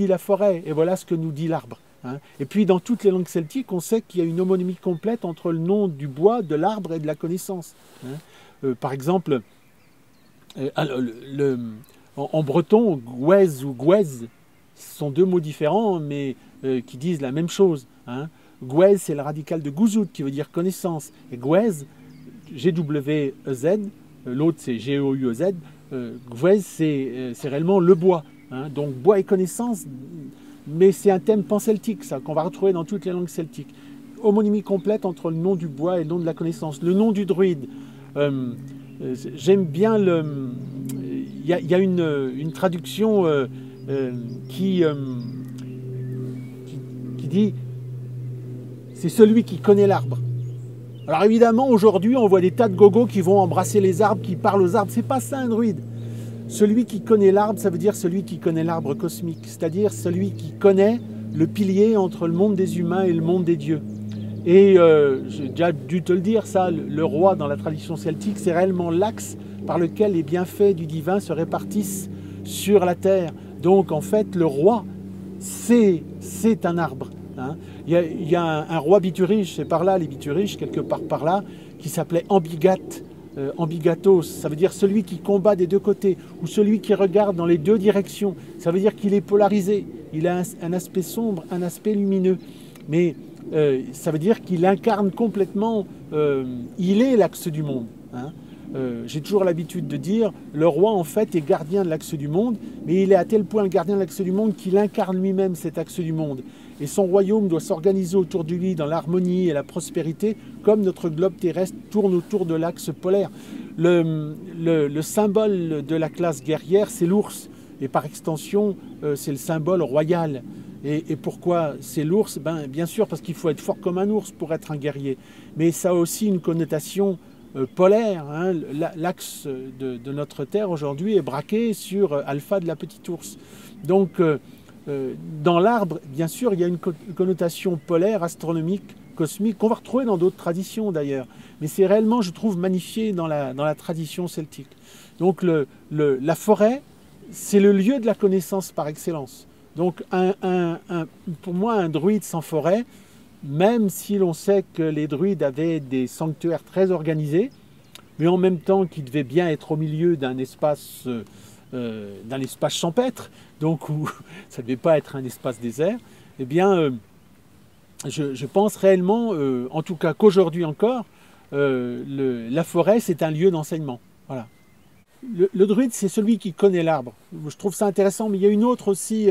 la forêt, et voilà ce que nous dit l'arbre. Hein. Et puis dans toutes les langues celtiques, on sait qu'il y a une homonymie complète entre le nom du bois, de l'arbre et de la connaissance. Hein. Par exemple, en breton, gwez ou gwez, ce sont deux mots différents, mais qui disent la même chose. Hein. Gwez, c'est le radical de gouzout, qui veut dire connaissance. Et gwez, G-W-E-Z, l'autre c'est G-O-U-E-Z, gwez, c'est réellement le bois. Hein. Donc bois et connaissance, mais c'est un thème panceltique, ça, qu'on va retrouver dans toutes les langues celtiques. Homonymie complète entre le nom du bois et le nom de la connaissance. Le nom du druide, j'aime bien il y a une traduction qui dit c'est celui qui connaît l'arbre. Alors évidemment aujourd'hui on voit des tas de gogos qui vont embrasser les arbres, qui parlent aux arbres. C'est pas ça un druide. Celui qui connaît l'arbre, ça veut dire celui qui connaît l'arbre cosmique, c'est-à-dire celui qui connaît le pilier entre le monde des humains et le monde des dieux. Et j'ai déjà dû te le dire, ça, le roi dans la tradition celtique, c'est réellement l'axe par lequel les bienfaits du divin se répartissent sur la terre. Donc en fait, le roi, c'est un arbre. Hein. Il y a un roi Biturige, c'est par là les Bituriges, quelque part par là, qui s'appelait Ambigate. Ambigatos, ça veut dire celui qui combat des deux côtés, ou celui qui regarde dans les deux directions. Ça veut dire qu'il est polarisé, il a un aspect sombre, un aspect lumineux. Mais ça veut dire qu'il incarne complètement, il est l'axe du monde. Hein. J'ai toujours l'habitude de dire, le roi en fait est gardien de l'axe du monde, mais il est à tel point le gardien de l'axe du monde qu'il incarne lui-même cet axe du monde. Et son royaume doit s'organiser autour de lui dans l'harmonie et la prospérité, comme notre globe terrestre tourne autour de l'axe polaire. Le symbole de la classe guerrière, c'est l'ours, et par extension, c'est le symbole royal. Et pourquoi c'est l'ours? Bien sûr, parce qu'il faut être fort comme un ours pour être un guerrier, mais ça a aussi une connotation polaire. Hein. L'axe de notre Terre aujourd'hui est braqué sur Alpha de la petite ours. Donc, dans l'arbre, bien sûr, il y a une connotation polaire, astronomique, cosmique, qu'on va retrouver dans d'autres traditions d'ailleurs. Mais c'est réellement, je trouve, magnifié dans la tradition celtique. Donc la forêt, c'est le lieu de la connaissance par excellence. Donc pour moi, un druide sans forêt, même si l'on sait que les druides avaient des sanctuaires très organisés, mais en même temps qu'ils devaient bien être au milieu d'un espace d'un espace champêtre, donc où ça ne devait pas être un espace désert, eh bien, je pense réellement, en tout cas qu'aujourd'hui encore, la forêt, c'est un lieu d'enseignement. Voilà. Le druide, c'est celui qui connaît l'arbre. Je trouve ça intéressant, mais il y a une autre aussi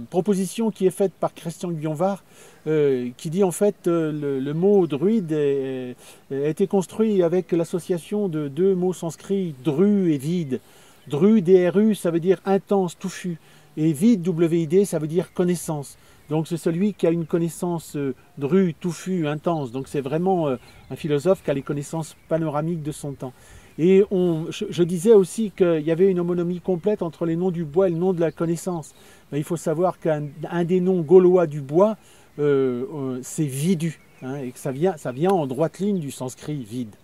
proposition qui est faite par Christian Guyonvar, qui dit en fait le mot druide a été construit avec l'association de deux mots sanscrits, dru et vide. Dru, D-R-U, ça veut dire intense, touffu. Et vide, W-I-D, ça veut dire connaissance. Donc c'est celui qui a une connaissance dru, touffue, intense. Donc c'est vraiment un philosophe qui a les connaissances panoramiques de son temps. Et je disais aussi qu'il y avait une homonymie complète entre les noms du bois et le nom de la connaissance. Mais il faut savoir qu'un des noms gaulois du bois, c'est vidu, hein, et que ça vient en droite ligne du sanskrit vide.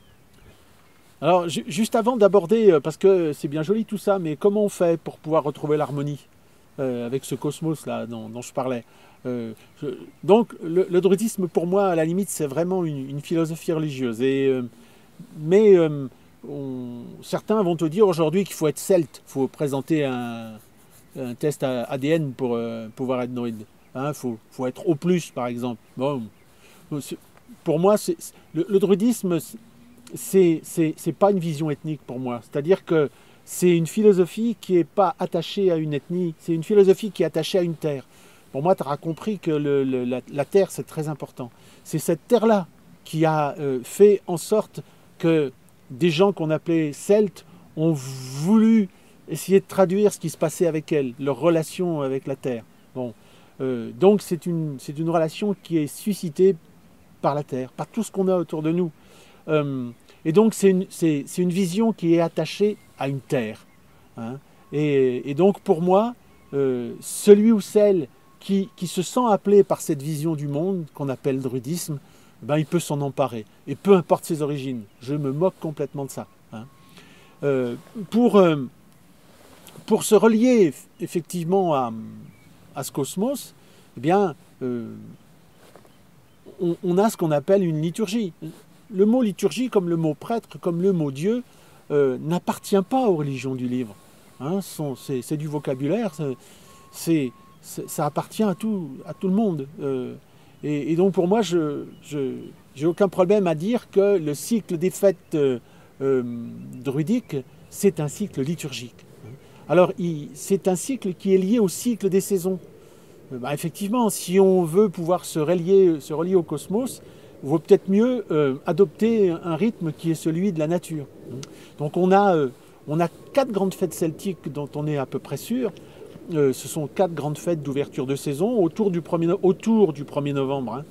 Alors juste avant d'aborder, parce que c'est bien joli tout ça, mais comment on fait pour pouvoir retrouver l'harmonie avec ce cosmos là dont je parlais? Donc le druidisme pour moi à la limite c'est vraiment une philosophie religieuse. Mais certains vont te dire aujourd'hui qu'il faut être celte, il faut présenter un test ADN pour pouvoir être druide. Hein, faut être O+, par exemple. Bon, pour moi, le druidisme, c'est pas une vision ethnique pour moi. C'est-à-dire que c'est une philosophie qui n'est pas attachée à une ethnie, c'est une philosophie qui est attachée à une terre. Pour moi, tu auras compris que la terre, c'est très important. C'est cette terre-là qui a fait en sorte que des gens qu'on appelait celtes ont voulu essayer de traduire ce qui se passait avec elle, leur relation avec la terre. Bon, donc c'est une relation qui est suscitée par la terre, par tout ce qu'on a autour de nous. Et donc c'est une vision qui est attachée à une terre. Hein. Et donc pour moi, celui ou celle qui se sent appelé par cette vision du monde qu'on appelle druidisme, ben, il peut s'en emparer. Et peu importe ses origines, je me moque complètement de ça. Hein. Pour se relier effectivement à ce cosmos, eh bien, on a ce qu'on appelle une liturgie. Le mot liturgie, comme le mot prêtre, comme le mot Dieu, n'appartient pas aux religions du livre. Hein, c'est du vocabulaire, ça appartient à tout le monde. Et donc pour moi, je n'ai aucun problème à dire que le cycle des fêtes druidiques, c'est un cycle liturgique. Alors c'est un cycle qui est lié au cycle des saisons. Effectivement, si on veut pouvoir se relier au cosmos, il vaut peut-être mieux adopter un rythme qui est celui de la nature. Donc on a 4 grandes fêtes celtiques dont on est à peu près sûr. Ce sont 4 grandes fêtes d'ouverture de saison autour du 1er novembre. Hein.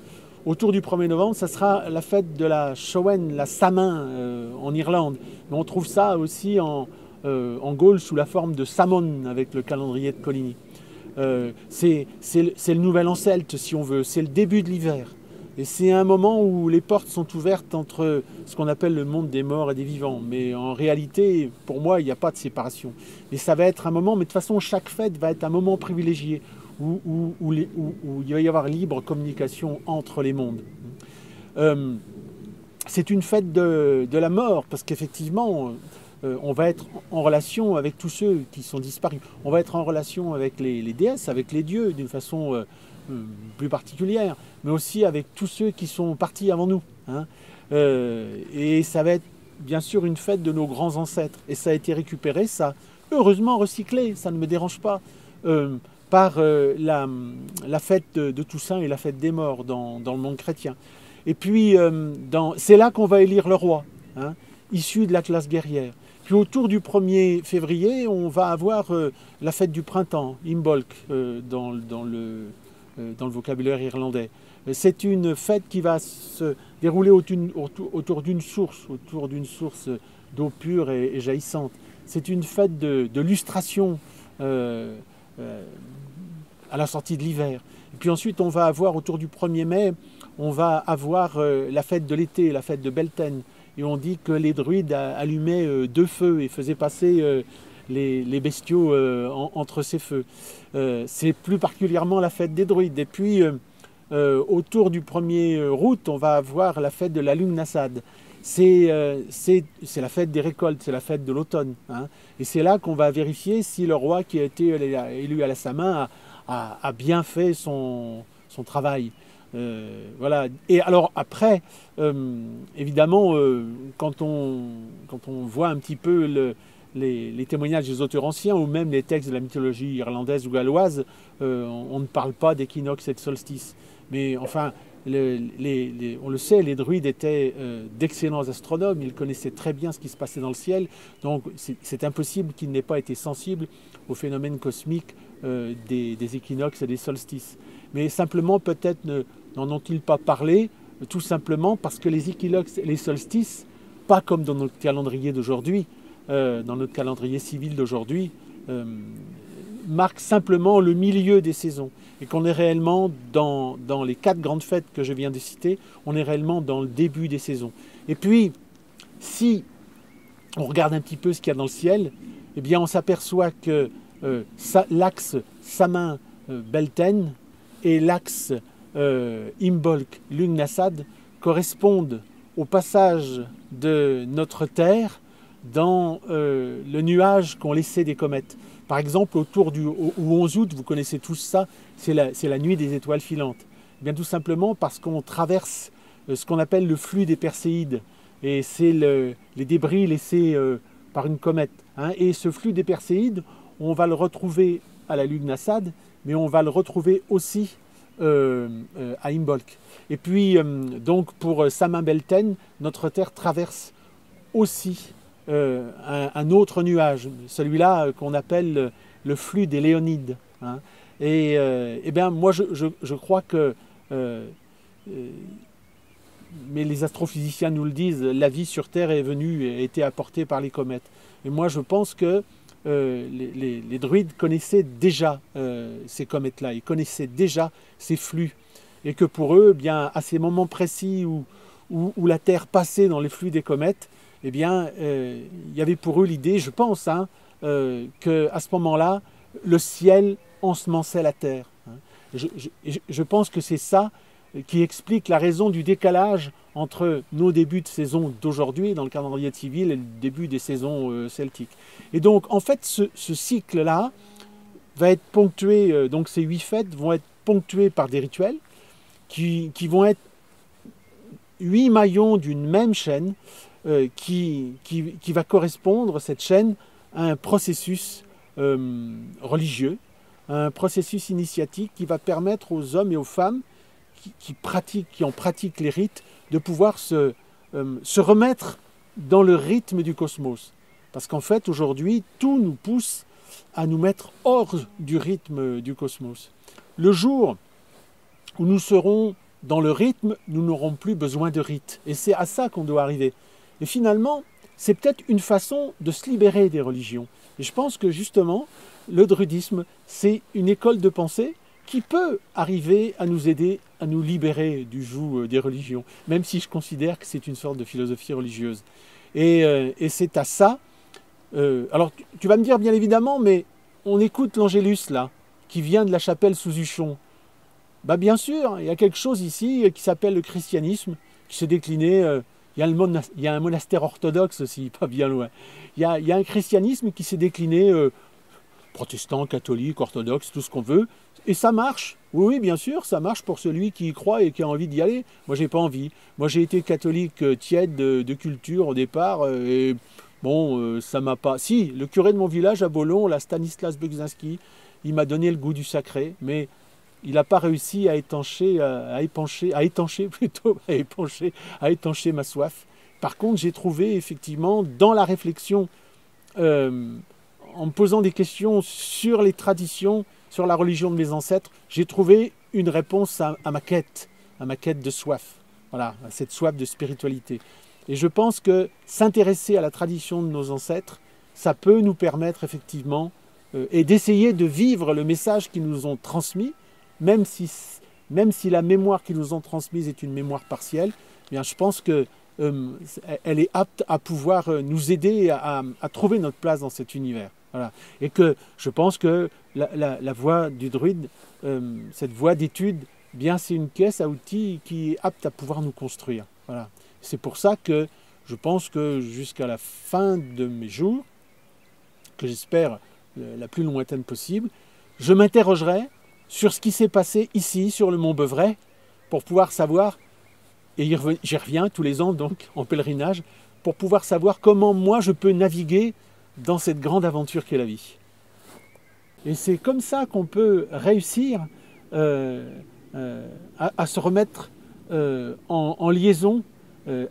Autour du 1er novembre, ça sera la fête de la Samhain, la Samhain en Irlande. Mais on trouve ça aussi en Gaule sous la forme de Samhain avec le calendrier de Coligny. C'est le nouvel an celte si on veut, c'est le début de l'hiver. Et c'est un moment où les portes sont ouvertes entre ce qu'on appelle le monde des morts et des vivants. Mais en réalité, pour moi, il n'y a pas de séparation. Mais ça va être un moment, mais de toute façon, chaque fête va être un moment privilégié où il va y avoir libre communication entre les mondes. C'est une fête de la mort, parce qu'effectivement, on va être en relation avec tous ceux qui sont disparus. On va être en relation avec les déesses, avec les dieux, d'une façon plus particulière, mais aussi avec tous ceux qui sont partis avant nous. Hein. Et ça va être bien sûr une fête de nos grands ancêtres. Et ça a été récupéré, ça, heureusement recyclé, ça ne me dérange pas, par la fête de Toussaint et la fête des morts dans le monde chrétien. Et puis, c'est là qu'on va élire le roi, hein, issu de la classe guerrière. Puis autour du 1er février, on va avoir la fête du printemps, Imbolc, dans le vocabulaire irlandais. C'est une fête qui va se dérouler autour d'une source d'eau pure et jaillissante. C'est une fête de lustration à la sortie de l'hiver. Et puis ensuite, on va avoir autour du 1er mai, on va avoir la fête de l'été, la fête de Beltane. Et on dit que les druides allumaient 2 feux et faisaient passer les bestiaux entre ces feux. C'est plus particulièrement la fête des druides. Et puis, autour du 1er août, on va avoir la fête de la Lune Nassad. c'est la fête des récoltes, c'est la fête de l'automne. Hein. Et c'est là qu'on va vérifier si le roi qui a été élu à la Samin a bien fait son travail. Voilà. Et alors après, évidemment, quand on voit un petit peu les témoignages des auteurs anciens ou même les textes de la mythologie irlandaise ou galloise, on ne parle pas d'équinoxe et de solstice. Mais enfin, on le sait, les druides étaient d'excellents astronomes, ils connaissaient très bien ce qui se passait dans le ciel, donc c'est impossible qu'ils n'aient pas été sensibles aux phénomènes cosmiques des équinoxes et des solstices. Mais simplement, peut-être n'en ont-ils pas parlé, tout simplement parce que les équinoxes et les solstices, pas comme dans notre calendrier d'aujourd'hui, dans notre calendrier civil d'aujourd'hui, marquent simplement le milieu des saisons. Et qu'on est réellement dans les 4 grandes fêtes que je viens de citer, on est réellement dans le début des saisons. Et puis, si on regarde un petit peu ce qu'il y a dans le ciel, eh bien on s'aperçoit que l'axe Samin-Belten et l'axe Imbolc-Lugnasad correspondent au passage de notre Terre dans le nuage qu'ont laissé des comètes. Par exemple, autour du 11 août, vous connaissez tous ça, c'est la nuit des étoiles filantes. Eh bien tout simplement parce qu'on traverse ce qu'on appelle le flux des Perséides. Et c'est les débris laissés par une comète. Hein. Et ce flux des Perséides, on va le retrouver à la Lugnasad, mais on va le retrouver aussi à Imbolc. Et puis, donc pour Samin-Belten, notre Terre traverse aussi un autre nuage, celui-là qu'on appelle le flux des Léonides. Hein. Et bien moi je crois que, mais les astrophysiciens nous le disent, la vie sur Terre est venue et a été apportée par les comètes. Et moi je pense que les druides connaissaient déjà ces comètes-là, ils connaissaient déjà ces flux. Et que pour eux, bien, à ces moments précis où la Terre passait dans les flux des comètes, eh bien, il y avait pour eux l'idée, je pense, hein, qu'à ce moment-là, le ciel ensemençait la Terre. Hein. Je pense que c'est ça qui explique la raison du décalage entre nos débuts de saison d'aujourd'hui, dans le calendrier civil, et le début des saisons celtiques. Et donc, en fait, ce cycle-là va être ponctué, donc ces 8 fêtes vont être ponctuées par des rituels qui vont être 8 maillons d'une même chaîne, qui va correspondre, cette chaîne, à un processus religieux, un processus initiatique qui va permettre aux hommes et aux femmes qui en pratiquent les rites de pouvoir se remettre dans le rythme du cosmos. Parce qu'en fait, aujourd'hui, tout nous pousse à nous mettre hors du rythme du cosmos. Le jour où nous serons dans le rythme, nous n'aurons plus besoin de rites. Et c'est à ça qu'on doit arriver. Et finalement, c'est peut-être une façon de se libérer des religions. Et je pense que justement, le druidisme, c'est une école de pensée qui peut arriver à nous aider à nous libérer du joug des religions, même si je considère que c'est une sorte de philosophie religieuse. Et c'est à ça... alors, tu vas me dire, bien évidemment, mais on écoute l'Angélus, là, qui vient de la chapelle sous Huchon. Bah, bien sûr, il y a quelque chose ici qui s'appelle le christianisme, qui s'est décliné... il y a un monastère orthodoxe aussi, pas bien loin. Il y a un christianisme qui s'est décliné protestant, catholique, orthodoxe, tout ce qu'on veut. Et ça marche. Oui, bien sûr, ça marche pour celui qui y croit et qui a envie d'y aller. Moi, j'ai pas envie. Moi, j'ai été catholique tiède de culture au départ. Et bon, ça m'a pas... Si, le curé de mon village à Bolon, la Stanislas Begzinski, il m'a donné le goût du sacré, mais il n'a pas réussi à étancher ma soif. Par contre, j'ai trouvé effectivement dans la réflexion, en me posant des questions sur les traditions, sur la religion de mes ancêtres, j'ai trouvé une réponse à ma quête de soif. Voilà, à cette soif de spiritualité. Et je pense que s'intéresser à la tradition de nos ancêtres, ça peut nous permettre effectivement et d'essayer de vivre le message qu'ils nous ont transmis, même si la mémoire qu'ils nous ont transmise est une mémoire partielle, eh bien je pense qu'elle est apte à pouvoir nous aider à trouver notre place dans cet univers. Voilà. Et que je pense que la voie du druide, cette voie d'étude, bien c'est une caisse à outils qui est apte à pouvoir nous construire. Voilà. C'est pour ça que je pense que jusqu'à la fin de mes jours, que j'espère la plus lointaine possible, je m'interrogerai sur ce qui s'est passé ici, sur le mont Beuvray, pour pouvoir savoir, et j'y reviens tous les ans donc en pèlerinage, pour pouvoir savoir comment moi je peux naviguer dans cette grande aventure qu'est la vie. Et c'est comme ça qu'on peut réussir à se remettre en liaison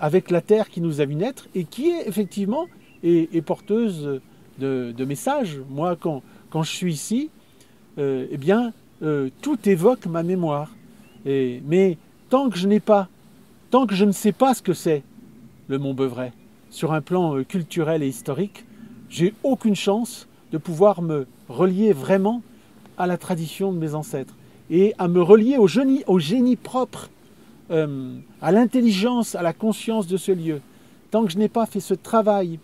avec la terre qui nous a vu naître et qui est effectivement est porteuse de messages. Moi, quand je suis ici, eh bien, tout évoque ma mémoire. Mais tant que je ne sais pas ce que c'est le Mont Beuvray, sur un plan culturel et historique, j'ai aucune chance de pouvoir me relier vraiment à la tradition de mes ancêtres et à me relier au génie propre, à l'intelligence, à la conscience de ce lieu. Tant que je n'ai pas fait ce travail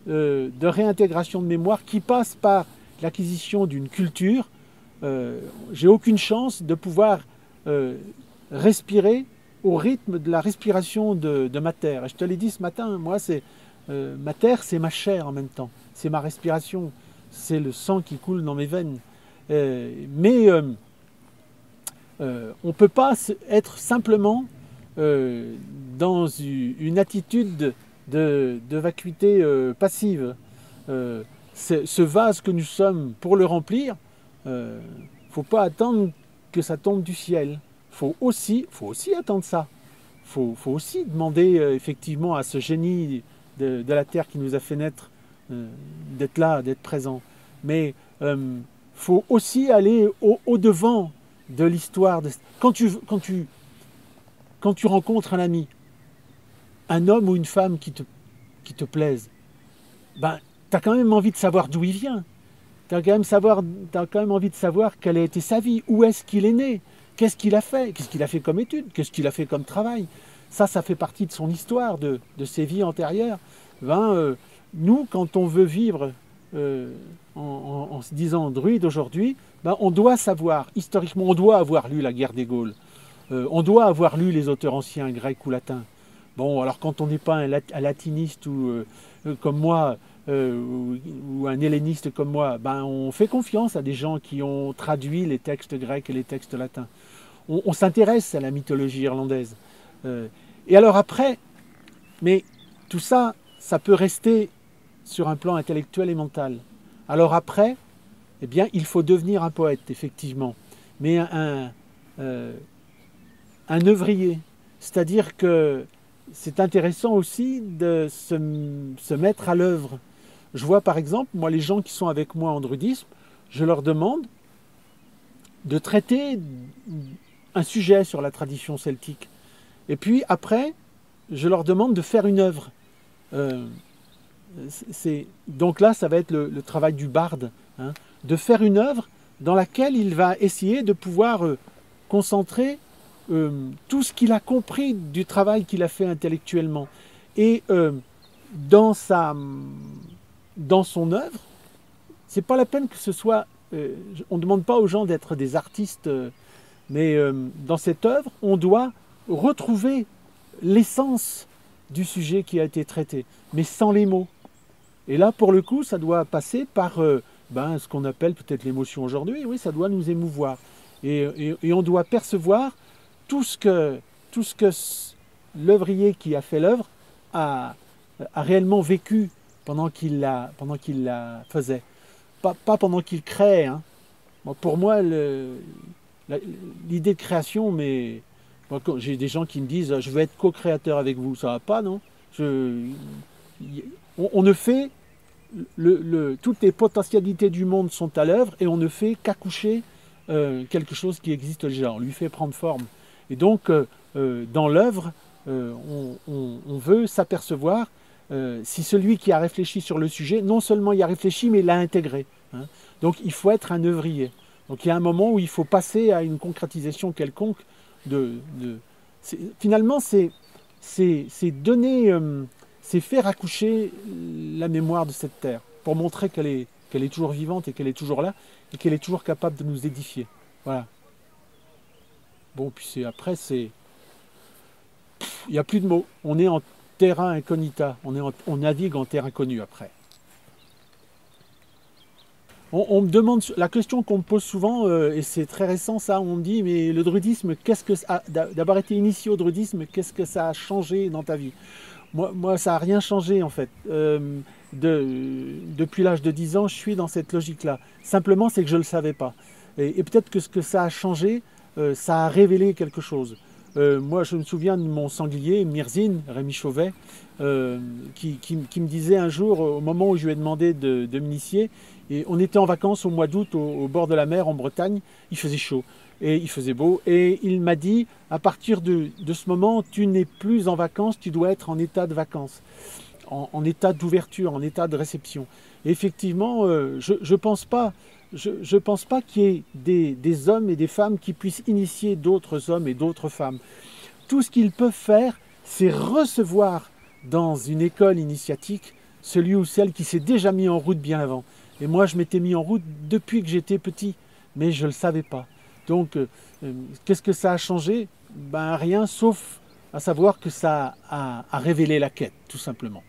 de réintégration de mémoire qui passe par l'acquisition d'une culture, j'ai aucune chance de pouvoir respirer au rythme de la respiration de ma terre. Et je te l'ai dit ce matin, moi, ma terre, c'est ma chair en même temps. C'est ma respiration, c'est le sang qui coule dans mes veines. Mais on ne peut pas être simplement dans une attitude de vacuité passive. Ce vase que nous sommes, pour le remplir, il ne faut pas attendre que ça tombe du ciel. Faut aussi attendre ça. Faut aussi demander effectivement à ce génie de la terre qui nous a fait naître d'être là, d'être présent. Mais faut aussi aller au-devant de l'histoire. Quand tu rencontres un ami, un homme ou une femme qui te plaise, ben, tu as quand même envie de savoir d'où il vient. Tu as quand même envie de savoir quelle a été sa vie, où est-ce qu'il est né, qu'est-ce qu'il a fait comme études, qu'est-ce qu'il a fait comme travail. Ça fait partie de son histoire, de ses vies antérieures. Nous, quand on veut vivre en se disant druide aujourd'hui, on doit savoir, historiquement, on doit avoir lu la guerre des Gaules. On doit avoir lu les auteurs anciens, grecs ou latins. Bon, alors quand on n'est pas un latiniste ou comme moi, ou un helléniste comme moi, on fait confiance à des gens qui ont traduit les textes grecs et les textes latins. On s'intéresse à la mythologie irlandaise. Et alors après, mais tout ça, ça peut rester sur un plan intellectuel et mental. Alors après, eh bien, il faut devenir un poète, effectivement, mais un œuvrier. C'est-à-dire que c'est intéressant aussi de se mettre à l'œuvre. Je vois par exemple, moi, les gens qui sont avec moi en druidisme, je leur demande de traiter un sujet sur la tradition celtique. Et puis après, je leur demande de faire une œuvre. Donc là, ça va être le travail du barde, hein, de faire une œuvre dans laquelle il va essayer de pouvoir concentrer tout ce qu'il a compris du travail qu'il a fait intellectuellement. Et dans son œuvre, c'est pas la peine que ce soit... on ne demande pas aux gens d'être des artistes, mais dans cette œuvre, on doit retrouver l'essence du sujet qui a été traité, mais sans les mots. Et là, pour le coup, ça doit passer par ce qu'on appelle peut-être l'émotion aujourd'hui. Oui, ça doit nous émouvoir. Et on doit percevoir tout ce que l'œuvrier qui a fait l'œuvre a réellement vécu pendant qu'il la faisait. Pas pendant qu'il crée. Hein. Bon, pour moi, l'idée de création, mais moi, j'ai des gens qui me disent « je veux être co-créateur avec vous », ça va pas, non? On ne fait... toutes les potentialités du monde sont à l'œuvre et on ne fait qu'accoucher quelque chose qui existe déjà. On lui fait prendre forme. Et donc, dans l'œuvre, on veut s'apercevoir si celui qui a réfléchi sur le sujet, non seulement y a réfléchi, mais l'a intégré. Hein. Donc, il faut être un œuvrier. Donc, il y a un moment où il faut passer à une concrétisation quelconque. Finalement, c'est donner... c'est faire accoucher la mémoire de cette terre, pour montrer qu'elle est toujours vivante et qu'elle est toujours là, et qu'elle est toujours capable de nous édifier. Voilà. Bon, puis après, il n'y a plus de mots. On est en terra incognita. On navigue en terre inconnue après. On me demande, la question qu'on me pose souvent, et c'est très récent ça, on me dit, mais le druidisme, d'avoir été initié au druidisme, qu'est-ce que ça a changé dans ta vie? Moi, ça n'a rien changé en fait. Depuis l'âge de 10 ans, je suis dans cette logique-là. Simplement, c'est que je ne le savais pas. Et peut-être que ce que ça a changé, ça a révélé quelque chose. Moi, je me souviens de mon sanglier, Mirzine, Rémi Chauvet, qui me disait un jour, au moment où je lui ai demandé de m'initier, et on était en vacances au mois d'août au bord de la mer en Bretagne, il faisait chaud et il faisait beau, et il m'a dit, à partir de ce moment, tu n'es plus en vacances, tu dois être en état de vacances, en état d'ouverture, en état de réception. Et effectivement, je ne pense pas qu'il y ait des hommes et des femmes qui puissent initier d'autres hommes et d'autres femmes. Tout ce qu'ils peuvent faire, c'est recevoir dans une école initiatique celui ou celle qui s'est déjà mis en route bien avant. Et moi, je m'étais mis en route depuis que j'étais petit, mais je ne le savais pas. Donc, qu'est-ce que ça a changé? Ben, rien, sauf à savoir que ça a révélé la quête, tout simplement.